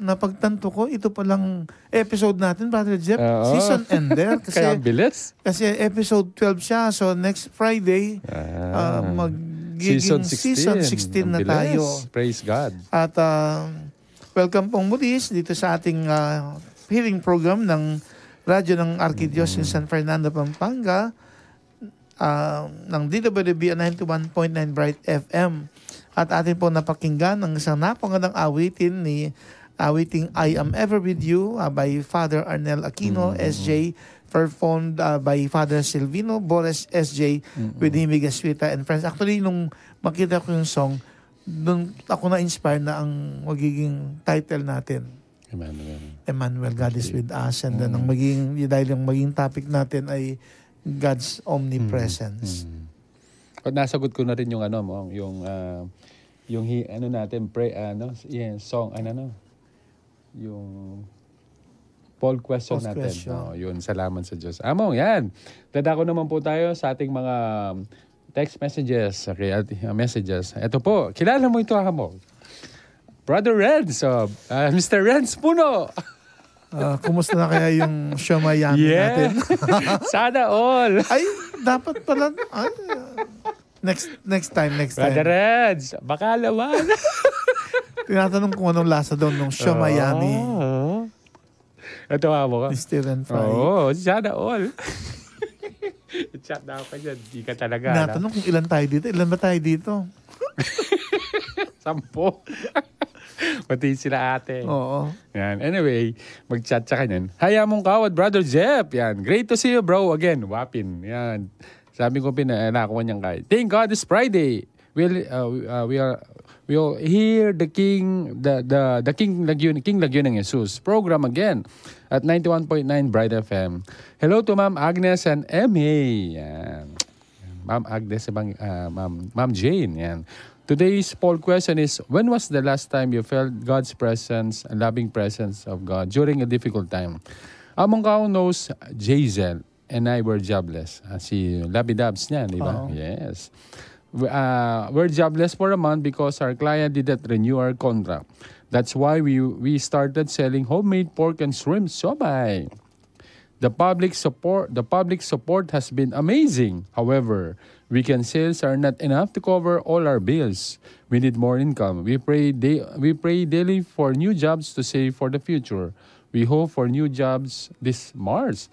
napagtanto ko, ito palang episode natin, Brother Jeff. Oo. Season ender. Kaya bilis. Kasi episode 12 siya. So next Friday, magiging season 16 na Ang bilis. tayo. Praise God. At welcome pong muli dito sa ating hearing program ng radyo ng Arkidiocese in San Fernando, Pampanga, ng DWB 91.9 Bright FM. At atin po napakinggan ang isang napakagandang awiting I Am Ever With You by Father Arnel Aquino, SJ, performed by Father Silvino Bores, SJ, with Himi Gaswita and friends. Actually, nung makita ko yung song, doon ako na-inspire na ang magiging title natin. Emmanuel, God is with us. And then, dahil yung magiging topic natin ay God's omnipresence. At nasagot ko na rin yung natin, song, yung poll question natin. Yun, salamat sa Diyos. Among, yan. Dadako naman po tayo sa ating mga text messages. Okay, messages. Ito po, kilala mo ito, Among. Brother Renz, Mr. Renz Puno. Kumusta na kaya yung Shomayami natin? Sana all. Ay, dapat pala. Next time. Brother Renz, baka laman. Tinatanong kung anong lasa doon ng Shomayami. Ito nga mo ka. Stir and fry. Sana all. Chat na ako dyan. Di ka talaga. Tinatanong kung ilan tayo dito. Ilan ba tayo dito? 10. Pati sila ate. Oo. Yan. Anyway, mag-chat sa kanyan. Hi, Among Kawad, Brother Jeff. Yan. Great to see you, bro. Again, Wapin. Yan. Sabi ko nakuha niyang kahit. Thank God it's Friday. We'll hear the King Legion ng Jesus program again at 91.9 Bright FM. Hello to Ma'am Agnes and Emmy. Yan. Ma'am Agnes, Ma'am Jane. Yan. Today's poll question is, when was the last time you felt God's presence, a loving presence of God during a difficult time? Among Kao knows Jazel and I were jobless. Si Labidabs niya, di ba? Yes. We're jobless for a month because our client didn't renew our contract. That's why we started selling homemade pork and shrimp siomai. The public support has been amazing. However, weekend sales are not enough to cover all our bills. We need more income. We pray daily for new jobs to save for the future. We hope for new jobs this March.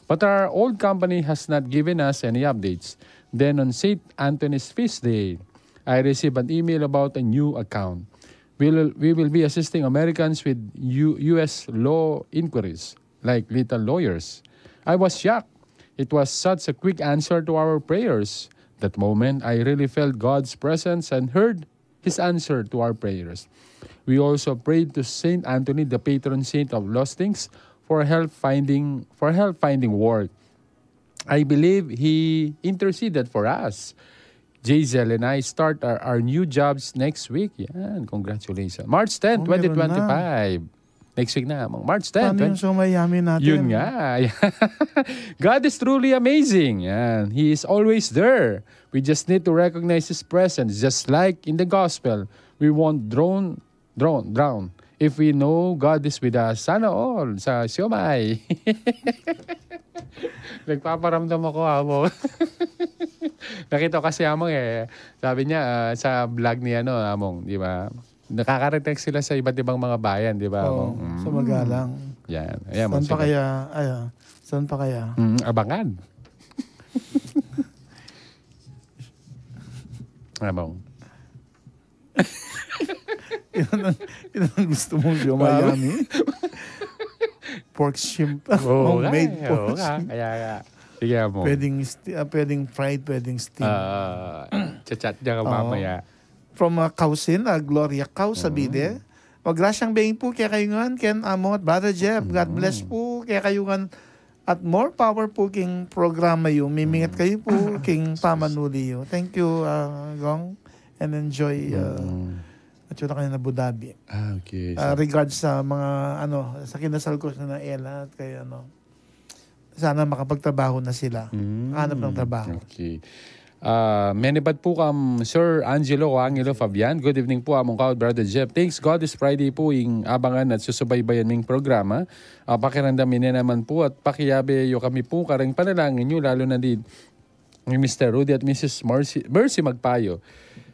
But our old company has not given us any updates. Then on St. Anthony's Feast Day, I received an email about a new account. We will be assisting Americans with U.S. law inquiries, like little lawyers. I was shocked. It was such a quick answer to our prayers. That moment, I really felt God's presence and heard His answer to our prayers. We also prayed to Saint Anthony, the patron saint of lost things, for help finding work. I believe he interceded for us. Jazel and I start our new jobs next week. Yan, congratulations. March 10, 2025. Next week na, March 10. Paano yung Shomayami natin? Yun nga. God is truly amazing. Yan. He is always there. We just need to recognize His presence. Just like in the gospel, we won't drown. If we know God is with us, sana all sa siomay. Nagpaparamdam ako, Among. Nakita ko kasi Among sabi niya sa vlog ni Among, di ba? Nakaka-retect sila sa iba't ibang mga bayan, di ba? Sa Magalang. Yan. Saan pa kaya? Abangan. Among. Yun ang gusto mong Shomayami? Pork shrimp. Homemade pork shrimp. Kaya. Sige mo. Pwedeng fried, pwedeng steam. Chat niya ka mamaya. From Kausin, Gloria Kau Sabide. Magrasyang being po kaya kayungan, Ken Among at Brother Jeff. God bless po kaya kayungan. At more power po king programa yun. Mimingat kayo po king pamanuli yun. Thank you, Gong. And enjoy at yun na kayo na Abu Dhabi. Okay. Regards sa mga, sa kinasal ko na Ella at kay sana makapagtrabaho na sila. Hanap ng trabaho. Okay. Menibad po kam Sir Angelo Fabian. Good evening po among kaod Brother Jeff. Thanks God is Friday po yung abangan at susubaybayan ming programa. Pakiramdamin na naman po at pakiyabe yo kami po karang panalangin nyo lalo na din ni Mr. Rudy at Mrs. Mercy Magpayo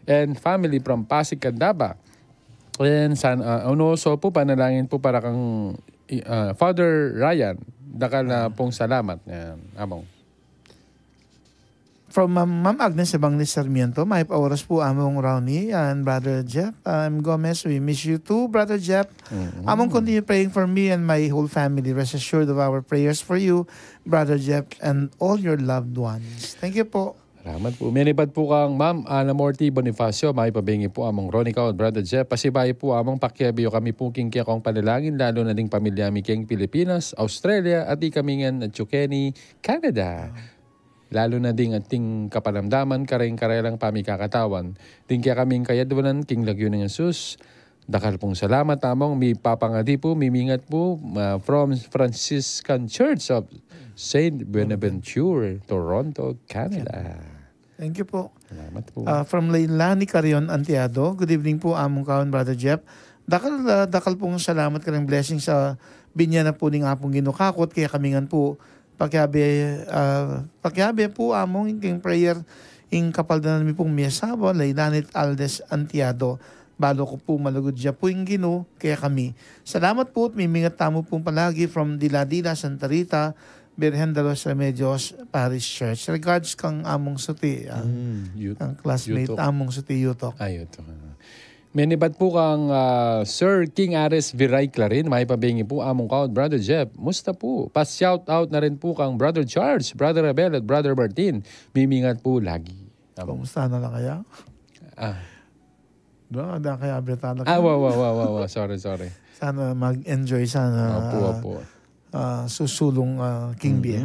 and family from Pasig, Candaba. And also po panalangin po para kang Father Ryan. Dakal na pong salamat. Among. From Ma'am Agnes Ebanglis Sarmiento, may oras po among Ronnie and Brother Jeff. Gomez, we miss you too, Brother Jeff. Among continue praying for me and my whole family. Rest assured of our prayers for you, Brother Jeff, and all your loved ones. Thank you po. Salamat po. Menibad po kang Ma'am Ana Morty Bonifacio. May pabingi po among Ronica at Brother Jeff. Pasibay po among pakiabiyo kami po king kaya kong panalangin lalo na ding pamilya mi king Pilipinas, Australia at ikamingan at Chukeni, Canada. Lalo na ding ating kapalamdaman karing-karelang pamikakatawan. Ding kaya kaming kayadwanan king Lagyo ng Jesus. Dakal pong salamat among mi papangadi po, mimingat po from Franciscan Church of St. Bonaventure, Toronto, Canada. Thank you po. Salamat po. From Leilani Carion Antiado, good evening po among kaon Brother Jeff. Dakal pong salamat karang blessing sa binya na po ning apong ginukakot kaya kamingan po pakiabe po among ing prayer ing kapal na namin pong miyasabo Leilanit Aldes Antiado. Balo ko po malugod siya po yung Ginoo kaya kami. Salamat po at mimingat tamo pong palagi from Diladila, Santa Rita, Birhen de los Remedios Parish Church. Regards kang among suti. Ang classmate Yutok. among suti Yutok. Yutok. Menibad po kang Sir King Ares Viray Clarin. May pabingi po among kaod Brother Jeff. Musta po? Pa-shout out na rin po kang Brother Charles, Brother Abel at Brother Martin. Mimingat po lagi. Kumusta na lang kaya? Ada kaya abretala ka? Wow. Sorry. Sana mag-enjoy sana. Opo. Susulong King B.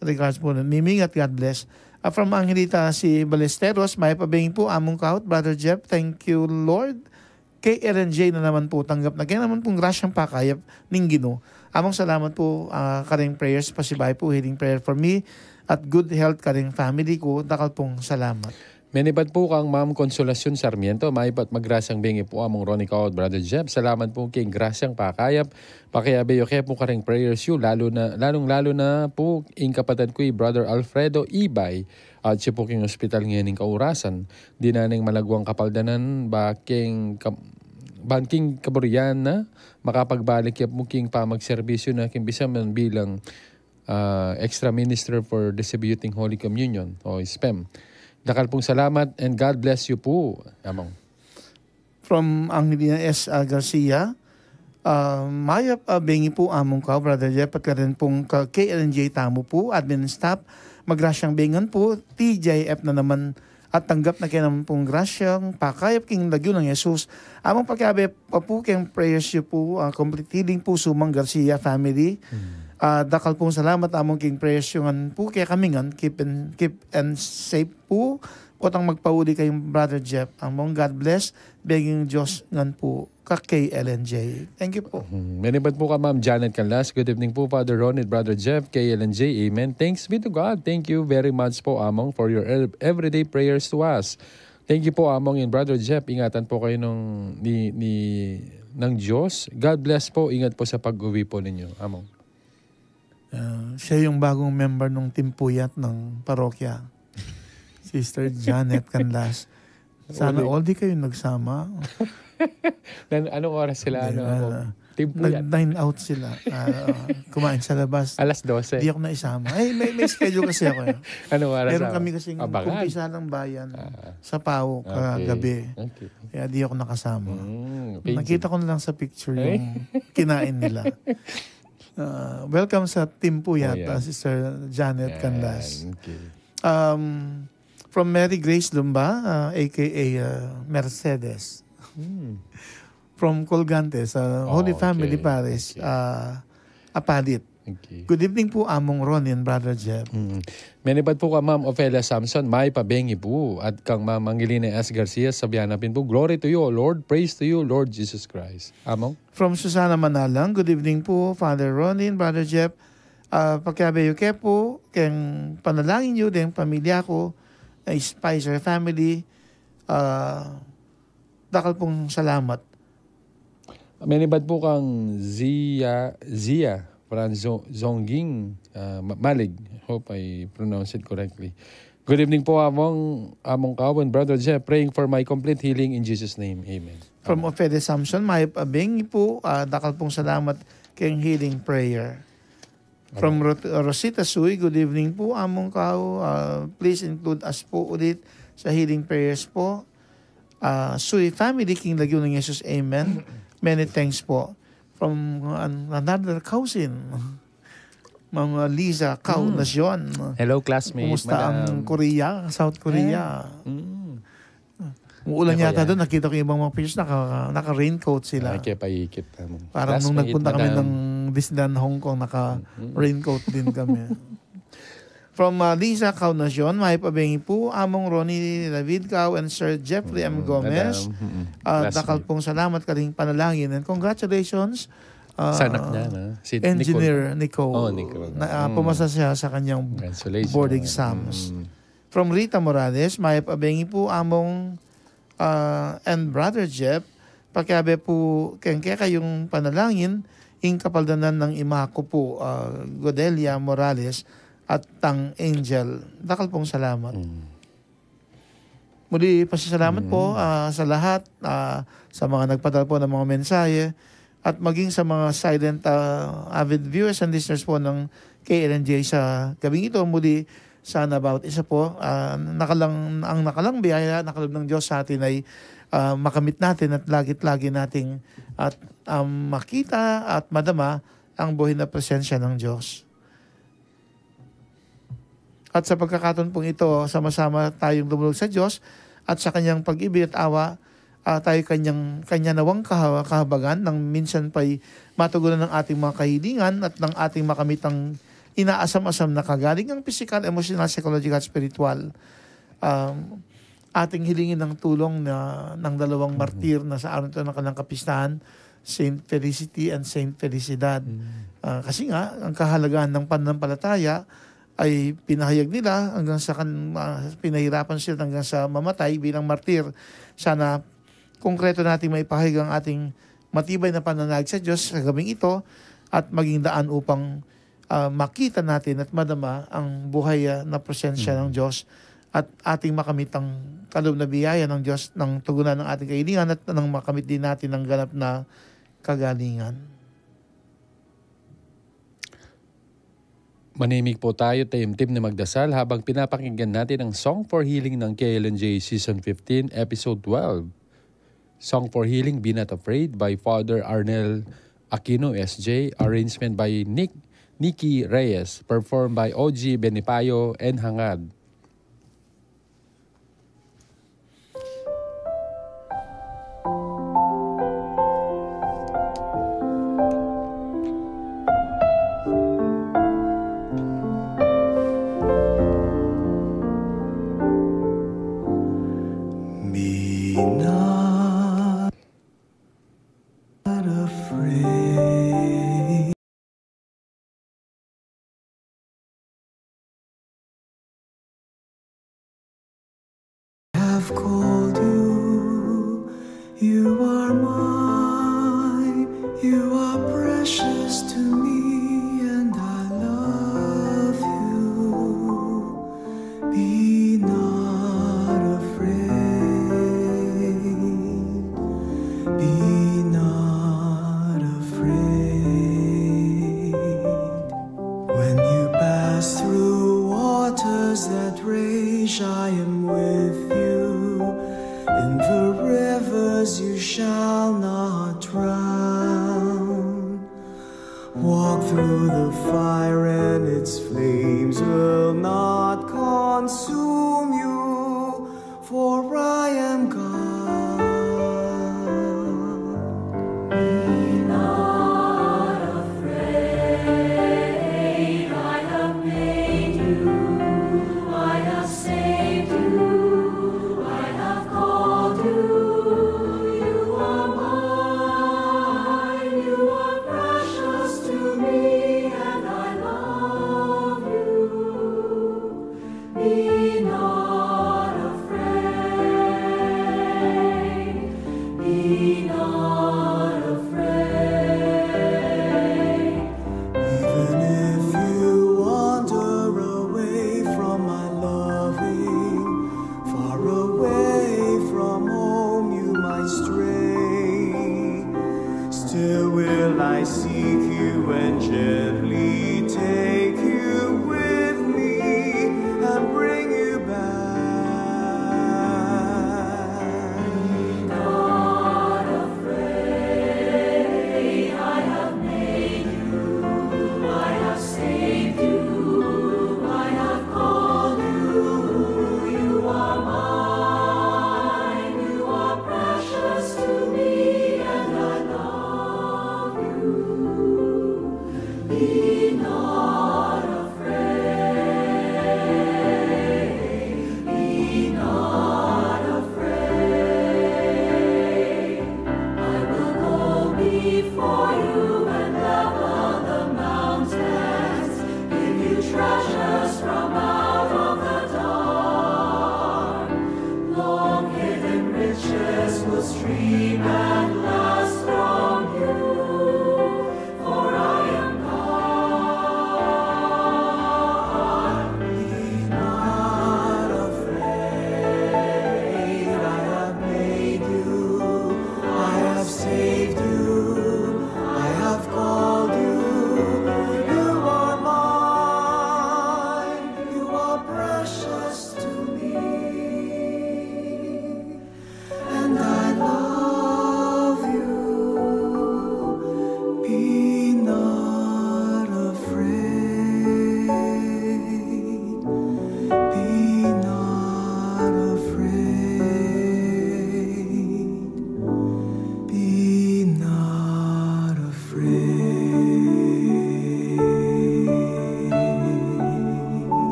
Regards po. Mimingat, God bless. From Angelita si Balesteros, may pabingin po among kahot, Brother Jeff. Thank you, Lord. Kay RNJ na naman po tanggap na. Kaya naman pong grasyang pakayap ning Ginoo. Among salamat po karing prayers. Pasibay po, healing prayer for me. At good health karing family ko. Dakal pong salamat. Menibad po kang Ma'am Consolacion Sarmiento. May pat magrasang bingi po among Ronnie Cao at Brother Jeff. Salamat po king grasyang pakayap. Pakiabeyo kaya po karing prayers you. Lalong-lalo na po ing kapatid ko Brother Alfredo Ibay. At siya po king hospital ngayon ng kaurasan. Di na ning malagwang kapaldanan banking kaburian na makapagbalik ya po king pamagserbisyo na kimbisaman bilang extra minister for distributing Holy Communion o SPEM. Dakal pong salamat and God bless you po. Among. From Angelina S. Garcia, Maya bengi po among ka, Brother Jeff, at rin pong KLNJ tamo po, admin staff, magrasyang bengan po, TJF na naman at tanggap na kayo naman pong grasyang pakayap king Lagyo ng Jesus. Among pagkabe pa po kayong prayers you po, complete healing po sumang Garcia family. Dakal pong salamat among king prayers yung po kaya kami ngan keep and safe po kotang magpauli kayong Brother Jeff among God bless begging Diyos ngan po kay LNJ. Thank you po. Menibad po ka Ma'am Janet Canlas. Good evening po Father Ron and Brother Jeff kay LNJ. Amen. Thanks be to God. Thank you very much po among for your everyday prayers to us. Thank you po among in Brother Jeff. Ingatan po kayo ng Diyos. God bless po. Ingat po sa pag-uwi po ninyo. Among. Siya yung bagong member ng Timpuyat ng parokya. Sister Janet Canlas. Sana all di kayo nagsama. Anong oras sila? Timpuyat. Nag-dine out sila. Kumain sa labas. Alas 12. Di ako na isama. May schedule kasi ako. Anong oras? Meron kami kasing kumpisa ng bayan sa Pau kagabi. Okay. Kaya di ako nakasama. Nakita ko na lang sa picture yung kinain nila. Welcome sa Timpuyat, Sister Janet Canlas. Okay. From Mary Grace Lumba, aka Mercedes. From Colgante sa Holy Family Parish, Apalit. Okay. Good evening po among Ron and Brother Jeff. Menibad po ka Ma'am Ofelia Samson, may pabengi po. At kang Ma'am Angelina S. Garcia, sabihan natin po, glory to you, Lord. Praise to you, Lord Jesus Christ. Among? From Susana Manalang, good evening po, Father Ronin, Brother Jeff. Pagkabeyo ke po, keng panalangin nyo din pamilya ko, Spicer family, dakal pong salamat. Manibad po kang Zia Franzongging Malig. Hope I pronounce it correctly. Good evening po among kawan, Brother Jeff, praying for my complete healing in Jesus' name. Amen. From Ofede Samson, may abing po, dakal pong salamat kayong healing prayer. From Rosita Sui, good evening po among kao. Please include us po ulit sa healing prayers po. Sui family, King Lagyo ng Jesus, amen. Many thanks po. From another cousin, Ma'am Liza Kao Nasyon. Hello, classmate. Kumusta ang Korea, South Korea? Uulan Ako yata yan. doon. Nakita ko yung ibang mga pictures, naka-raincoat sila. Paikip. Parang nung nagpunta kami ng Disneyland Hong Kong, naka-raincoat din kami. From Lisa Kao Nasyon, may pabengi po, among Ronnie David Kao and Sir Jeffrey M. Gomez. Dakal pong salamat kaling panalangin. And congratulations, Sanak niya, na? Si Engineer Nicole. Nicole. Pumasa siya sa kanyang Congratulations. board exams. From Rita Morales, may pabengi po among and Brother Jeff, pakiabe po kayong panalangin, kapaldanan ng ima ko po, Godelia Morales at Tang Angel. Dakal pong salamat. Muli, pasasalamat po sa lahat, sa mga nagpadala po ng mga mensahe, at maging sa mga silent avid viewers and listeners po ng KLNJ sa gabing ito. Muli, sana bawat isa po, ang nakalang biyaya, nakalob ng Diyos sa atin ay makamit natin at lagit-lagi nating at makita at madama ang buhay na presensya ng Diyos. At sa pagkakataon pong ito, sama-sama tayong lumulog sa Diyos at sa kanyang pag-ibig at awa, tayo kanya nawang kahabagan nang minsan pa'y matugunan ng ating mga kahilingan at ng ating makamitang inaasam-asam na kagalingang physical, emotional, psychological, spiritual. Ating hilingin ng tulong ng dalawang martir na sa araw ito ng kanilang kapistahan, Saint Felicity and Saint Felicidad. Kasi nga, ang kahalagaan ng pananampalataya ay pinahayag nila hanggang sa pinahirapan sila hanggang sa mamatay bilang martir. Sana konkreto natin maipahayag ang ating matibay na pananalig sa Diyos sa gabing ito at maging daan upang makita natin at madama ang buhay na presensya ng Diyos at ating makamit ang kaloob na biyaya ng Diyos ng tugunan ng ating kahilingan at nang makamit din natin ang ganap na kagalingan. Manimig po tayo, taimtim na magdasal habang pinapakinggan natin ang Song for Healing ng KLNJ Season 15, Episode 12. Song for Healing, Be Not Afraid by Father Arnel Aquino, SJ. Arrangement by Nikki Reyes. Performed by OG Benipayo and Hangad. I've called you, you are mine, you are precious to me, and I love you. Be not afraid, be not afraid. When you pass through waters that rage, I am with you. In the rivers you shall not drown. Walk through the fire and its flames will not consume you, for I am God. Be not afraid, I have made you, I have saved you. Be not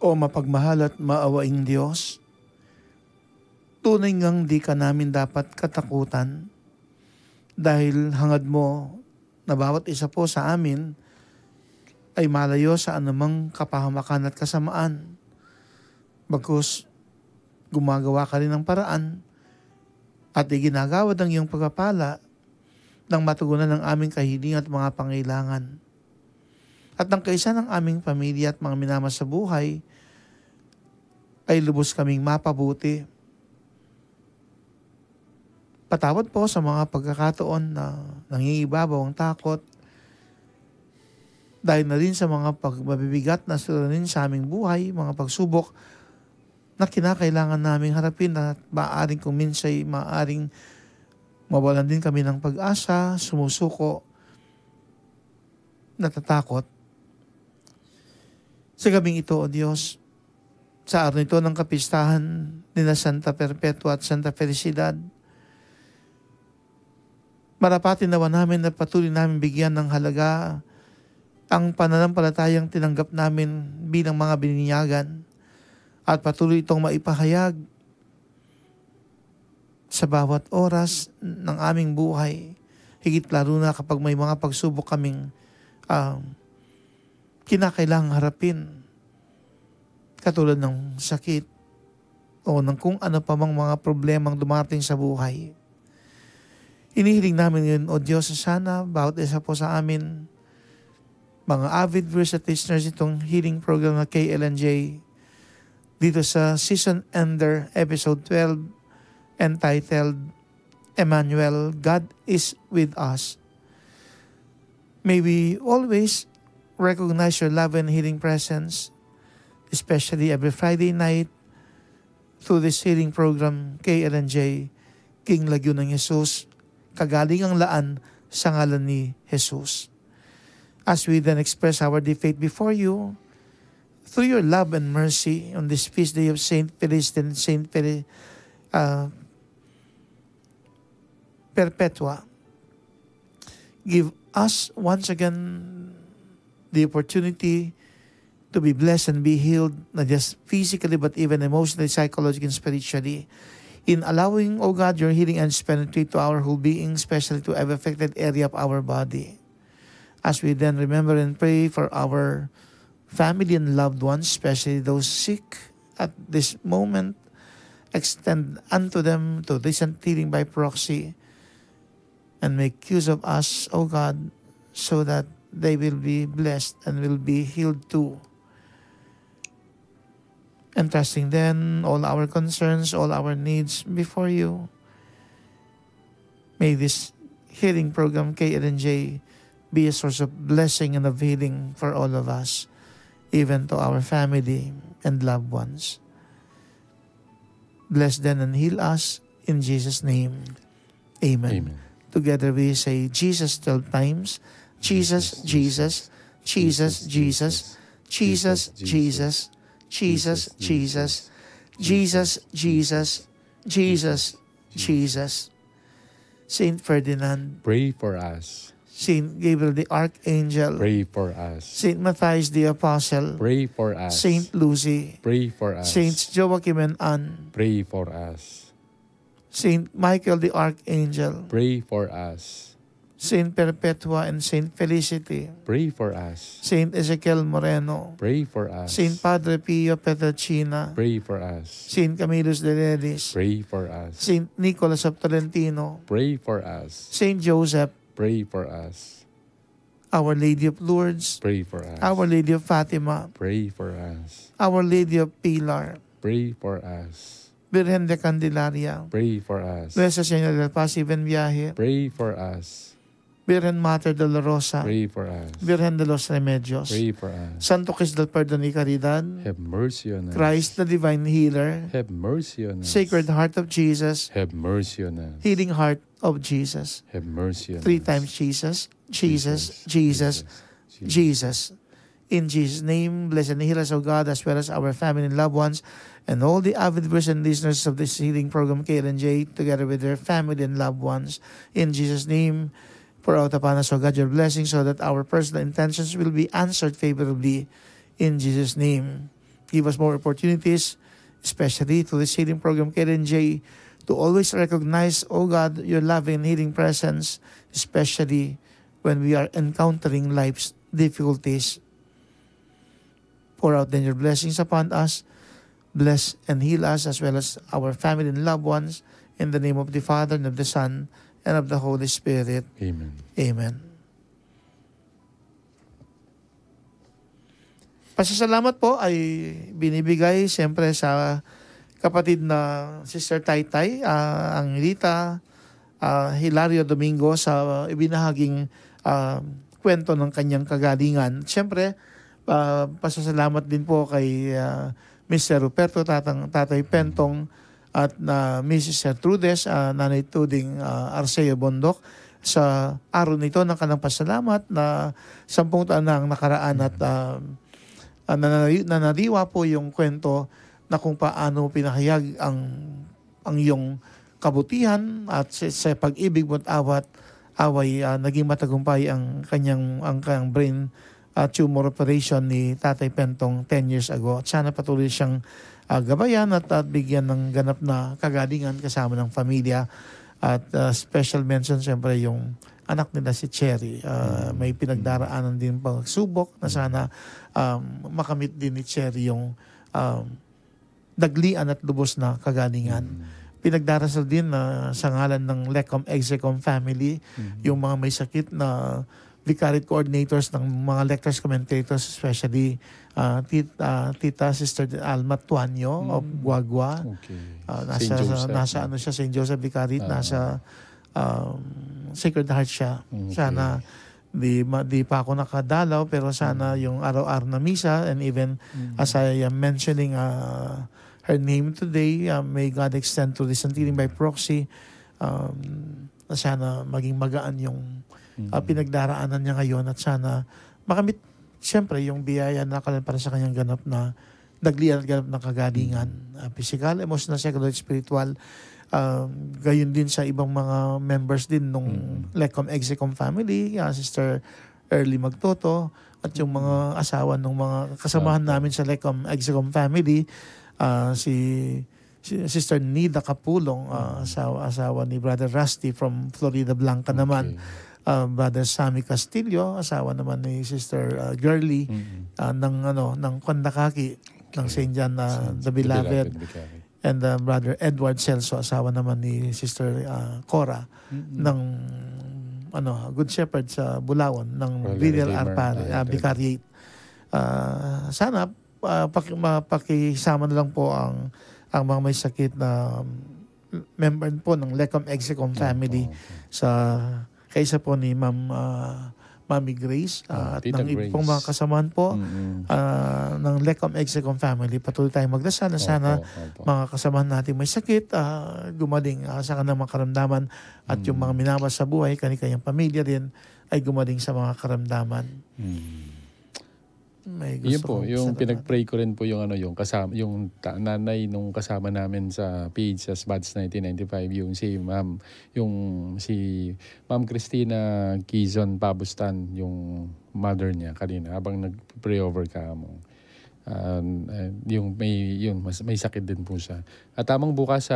O mapagmahal at maawaing Diyos, tunay ngang di ka namin dapat katakutan dahil hangad mo na bawat isa po sa amin ay malayo sa anumang kapahamakan at kasamaan. Bagkus gumagawa ka rin ng paraan at iginagawad ang iyong pagpapala nang matugunan ng aming kahilingan at mga pangailangan. At ang kaisa ng aming pamilya at mga minamahal sa buhay ay lubos kaming mapabuti. Patawad po sa mga pagkakataon na nangingibabaw ang takot dahil na rin sa mga pagmabibigat na suliranin sa aming buhay, mga pagsubok na kinakailangan naming harapin at maaaring kung minsay maaaring mawalan din kami ng pag-asa, sumusuko, natatakot. Sa gabing ito, O Diyos, sa araw nito ng kapistahan ni na Santa Perpetua at Santa Felicidad, marapatin nawa namin na patuloy namin bigyan ng halaga ang pananampalatayang tinanggap namin bilang mga bininyagan at patuloy itong maipahayag sa bawat oras ng aming buhay, higit lalo na kapag may mga pagsubok kaming kinakailangang harapin, katulad ng sakit o ng kung ano pa mang mga problemang dumating sa buhay. Inihiling namin yun, O Diyos, sana bawat isa po sa amin, mga avid viewers at listeners itong healing program na KLNJ, dito sa Season Ender, Episode 12, entitled, Emmanuel, God is with us. May we always recognize your love and healing presence, especially every Friday night through this healing program, KLNJ, King Lagyo ng Jesus, kagaling ang laan sa ngalan ni Jesus. As we then express our deep faith before you, through your love and mercy on this feast day of Saint Felicity and Saint Perpetua, give us once again the opportunity to be blessed and be healed, not just physically but even emotionally, psychologically, and spiritually, in allowing, O God, your healing and penetrate to our whole being, especially to every affected area of our body. As we then remember and pray for our family and loved ones, especially those sick at this moment, extend unto them to recent healing by proxy, and make use of us, O God, so that they will be blessed and will be healed too. Entrusting then all our concerns, all our needs before you. May this healing program, KLNJ, be a source of blessing and of healing for all of us, even to our family and loved ones. Bless them and heal us in Jesus' name. Amen. Amen. Together we say Jesus 12 times. Jesus, Jesus, Jesus, Jesus, Jesus, Jesus, Jesus, Jesus, Jesus, Jesus, Jesus, Jesus. Saint Ferdinand, Pray for us. Saint Gabriel the Archangel, Pray for us. Saint Matthias the Apostle, Pray for us. Saint Lucy, Pray for us. Saints Joachim and Anne, Pray for us. Saint Michael the Archangel, Pray for us. Saint Perpetua and Saint Felicity, Pray for us. Saint Ezekiel Moreno, Pray for us. Saint Padre Pio Petrachina, Pray for us. Saint Camillus de Lelis, Pray for us. Saint Nicholas of Tolentino, Pray for us. Saint Joseph, Pray for us. Our Lady of Lourdes, Pray for us. Our Lady of Fatima, Pray for us. Our Lady of Pilar, Pray for us. Virgen de Candelaria, Pray for us. Nuestra Señora del Paz y Ben Viaje, Pray for us. Virgen Mater Dolorosa, Pray for us. Virgen de los Remedios, Pray for us. Santo Cristo del Perdón y Caridad, Have mercy on us. Christ the Divine Healer, Have mercy on us. Sacred Heart of Jesus, Have mercy on us. Healing Heart of Jesus. Have mercy on 3 us. times Jesus, Jesus, Jesus, Jesus. In Jesus' name, bless and heal us, O God, as well as our family and loved ones, and all the avid viewers and listeners of this healing program, KLNJ, together with their family and loved ones. In Jesus' name, pour out upon us, O God, your blessings so that our personal intentions will be answered favorably. In Jesus' name, give us more opportunities, especially to this healing program, KNJ, to always recognize, oh God, your loving and healing presence, especially when we are encountering life's difficulties. Pour out then your blessings upon us. Bless and heal us as well as our family and loved ones. In the name of the Father, and of the Son, and of the Holy Spirit. Amen. Amen. Pasasalamat po ay binibigay siyempre sa kapatid na Sister Taytay, ang Rita Hilario Domingo sa ibinahaging kwento ng kanyang kagalingan. Siyempre, pasasalamat din po kay Mr. Ruperto, Tatay Pentong, at Mrs. Gertrudes, Nanay Tuding Arceo Bondok, sa araw nito ng kanilang pasalamat na 10 taon na ang nakaraan at nanariwa po yung kwento na kung paano pinahayag ang iyong kabutihan at sa pag-ibig mo't away naging matagumpay ang kanyang brain tumor operation ni Tatay Pentong 10 years ago. At sana patuloy siyang gabayan at bigyan ng ganap na kagalingan kasama ng pamilya. At special mention siyempre yung anak nila si Cherry. May pinagdaraanan din pagsubok na sana makamit din ni Cherry yung daglian at lubos na kagalingan. Pinagdarasal din sa ngalan ng Lecom Execom family, yung mga may sakit na vicariate coordinators ng mga lectors, commentators, especially Tita Sister Alma Tuanyo of Guagua. Okay. Nasa ano siya, St. Joseph Vicariate, nasa Sacred Heart siya. Okay. Sana di pa ako nakadalaw, pero sana yung araw-araw na misa, and even as I am mentioning her name today, may God extend to this untiling by proxy, sana maging magaan yung pinagdaraanan niya ngayon, at sana makamit siyempre yung biyaya na para sa kanyang ganap na daglian at ganap na kagalingan, physical, emotional, psychological, spiritual. Gayon din sa ibang mga members din nung Lecom Execom family, Sister Early Magtoto, at yung mga asawa ng mga kasamahan namin sa Lecom Execom family, si Sister Nida Capulong, asawa ni Brother Rusty from Florida Blanca naman. Brother Sammy Castillo, asawa naman ni Sister Girly ng Kondakaki, ng St. John the Beloved. And Brother Edward Celso, asawa naman ni Sister Cora ng Good Shepherd sa Bulawan, ng Villar Arpare, Vicariate. Sana mapakisama na lang po ang mga may sakit na member po ng Lecom Execom family sa kaysa po ni Mami Grace at ng ibang mga kasamahan po ng Lecom Execom family. Patuloy tayong magdasal na sana mga kasamahan natin may sakit, gumaling sa kanilang mga karamdaman, at yung mga minabas sa buhay, kani-kanyang pamilya din ay gumaling sa mga karamdaman. Yun po, yung pinag-pray ko rin po yung nanay nung kasama namin sa page sa Buds 1995, yung si Ma'am Christina Quizon Pabustan, yung mother niya kanina habang nag-pray over ka mo. May sakit din po siya. At tamang bukas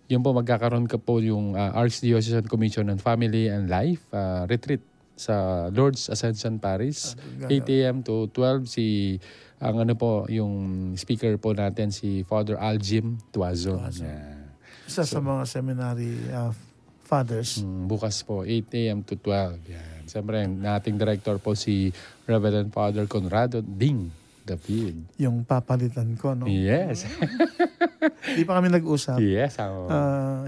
yun po magkakaroon ka po yung Archdiocesan Commission on Family and Life retreat sa Lord's Ascension Paris, 8 a.m. to 12. Yung speaker po natin si Father Aljim Tuazon. Isa sa mga seminary fathers. Bukas po, 8 a.m. to 12. Yan. Siyempre, nating director po si Reverend Father Conrado Ding David. Yung papalitan ko, no? Yes. Di pa kami nag-usap. Yes.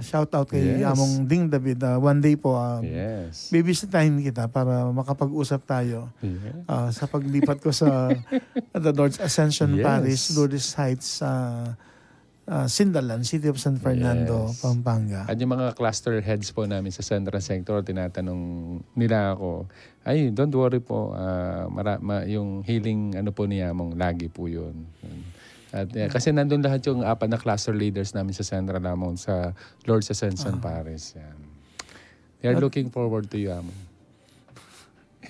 Shout out kay Among Ding David. One day po, bibisitahin kita para makapag-usap tayo. Sa paglipat ko sa the Lord's Ascension Paris, Lourdes Heights, Sindalan, City of San Fernando, Pampanga. At yung mga cluster heads po namin sa Central Sector, tinatanong nila ako, ay, don't worry po, yung healing po niya mong lagi po yun. At, kasi nandun lahat yung apat na cluster leaders namin sa Central Amon sa Lord's Ascension Paris. Yan. They are looking forward to you, Amon.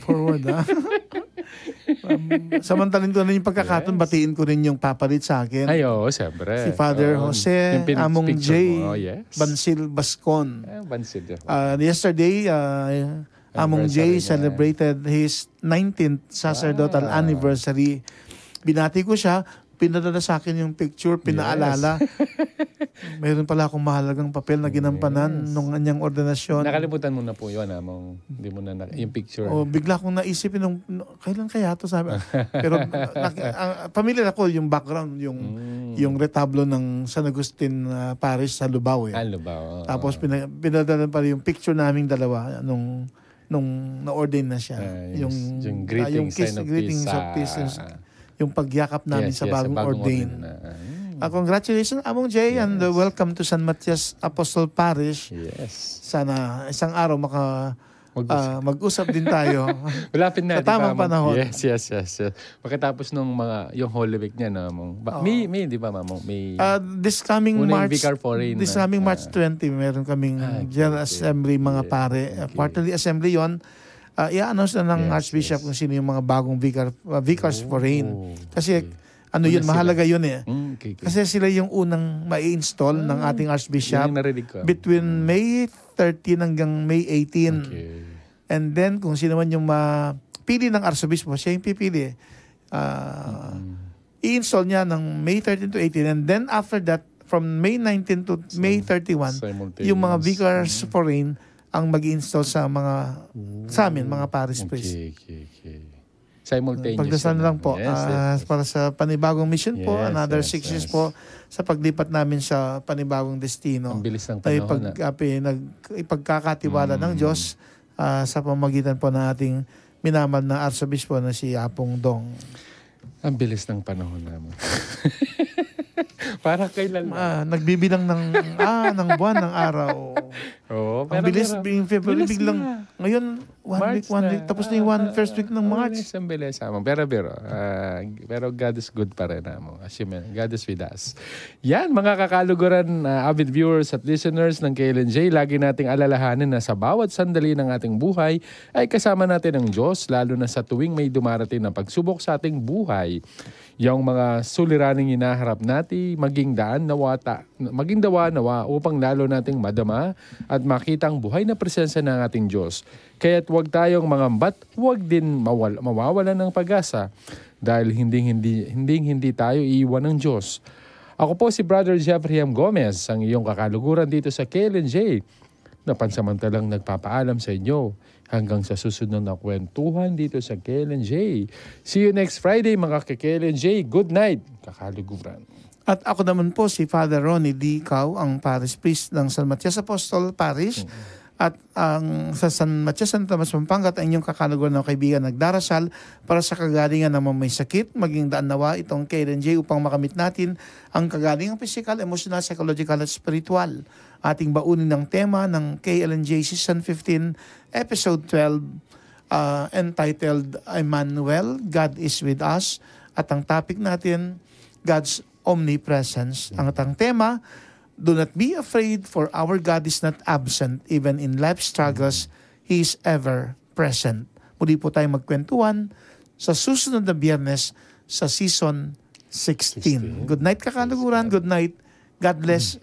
Forward, Samantalin ko na yung pagkakataon, Yes. batiin ko rin yung papalit sa akin. Ay, oo, siyempre. Si Father Oo. Jose Yung Among J. picture mo. Oh, yes. Bansil Bascon. Bansil. Yesterday, Among Anniversary J niya. celebrated his 19th sacerdotal anniversary. Binati ko siya, pinadala sa akin yung picture, pinaalala. Mayroon pala akong mahalagang papel na ginampanan nung kanyang ordinasyon. Nakalimutan mo na po yun, Among. Hindi mo na, yung picture. Bigla kong naisipin kailan kaya to, sabi. Pero familiar ako yung background, yung retablo ng San Agustin Parish sa Lubao. Ano ba? Oo. Tapos pinadala pa rin yung picture naming dalawa nung na-ordain na siya. Yung greeting, sign of greetings peace. of peace. Yung pagyakap namin sa bagong ordain. Congratulations, Among J, and welcome to San Matias Apostol Parish. Yes. Sana isang araw mag-usap din tayo. Malapit na. Sa tamang panahon. Yes. Pagkatapos nung yung Holy Week niya, no, Among. May, di ba, Among? May... This coming Unang March, Vicar Foreign, this coming March 20, meron kaming General Assembly, mga pare. Quarterly Assembly yon. I-announce na ng Archbishop kung sino yung mga bagong Vicars Foreign. Kasi yun, mahalaga yun eh. Okay. Kasi sila yung unang mai-install ng ating Archbishop Yung narinig ko. between May 13 hanggang May 18. Okay. And then, kung sino man yung mapili ng Arsobispo, siya yung pipili. I-install niya ng May 13 to 18. And then, after that, from May 19 to May 31, yung mga Vicars Foreign ang mag-install sa amin, mga parish priest. Okay. Simultaneous. Pagdasal na lang po. Yes. Para sa panibagong mission po, Yes, another yes, 6 years yes. po sa paglipat namin sa panibagong destino. Ang bilis ng Tayo panahon. ipagkakatiwala ng Diyos sa pamagitan po ng ating minamahal na Arsobispo na si Apong Dong. Ang bilis ng panahon naman. Para kailan Nagbibilang ng buwan, ng araw. Oo, Ang bilis, February, biglang, na. ngayon, one week, tapos na yung first week ng March. Ang bilis, Among. Pero God is good pa rin, Among. Assume, God is with us. Yan, mga kakaluguran, avid viewers at listeners ng KLNJ, lagi nating alalahanin na sa bawat sandali ng ating buhay ay kasama natin ang Diyos, lalo na sa tuwing may dumarating na pagsubok sa ating buhay. Yung mga suliraning hinaharap natin, maging dawa-nawa upang lalo nating madama at makita ang buhay na presensya ng ating Diyos. Kaya't huwag tayong mangambat, huwag din mawawalan ng pag-asa dahil hindi tayo iiwan ng Diyos. Ako po si Brother Jeffrey M. Gomez, ang iyong kakaluguran dito sa KLNJ, na pansamantalang nagpapaalam sa inyo. Hanggang sa susunod na kwentuhan dito sa KLNJ. See you next Friday, mga ka-KLNJ. Good night, kakaluguran. At ako naman po si Father Ronnie D. Cao, ang parish priest ng San Matias Apostol Parish. At sa San Matias, San Tomas, Pampanga, ang inyong kakaluguran ng kaibigan nagdarasal para sa kagalingan ng mga may sakit, maging daan nawa itong KLNJ upang makamit natin ang kagalingan physical, emotional, psychological at spiritual. Ating baunin ng tema ng KLNJ Season 15, Episode 12, entitled Emmanuel, God is with us. At ang topic natin, God's omnipresence. Ang atang tema, do not be afraid, for our God is not absent. Even in life struggles, He is ever present. Muli po tayong magkwentuhan sa susunod na Biyernes sa Season 16. Good night, kakaluguran. Good night. God bless.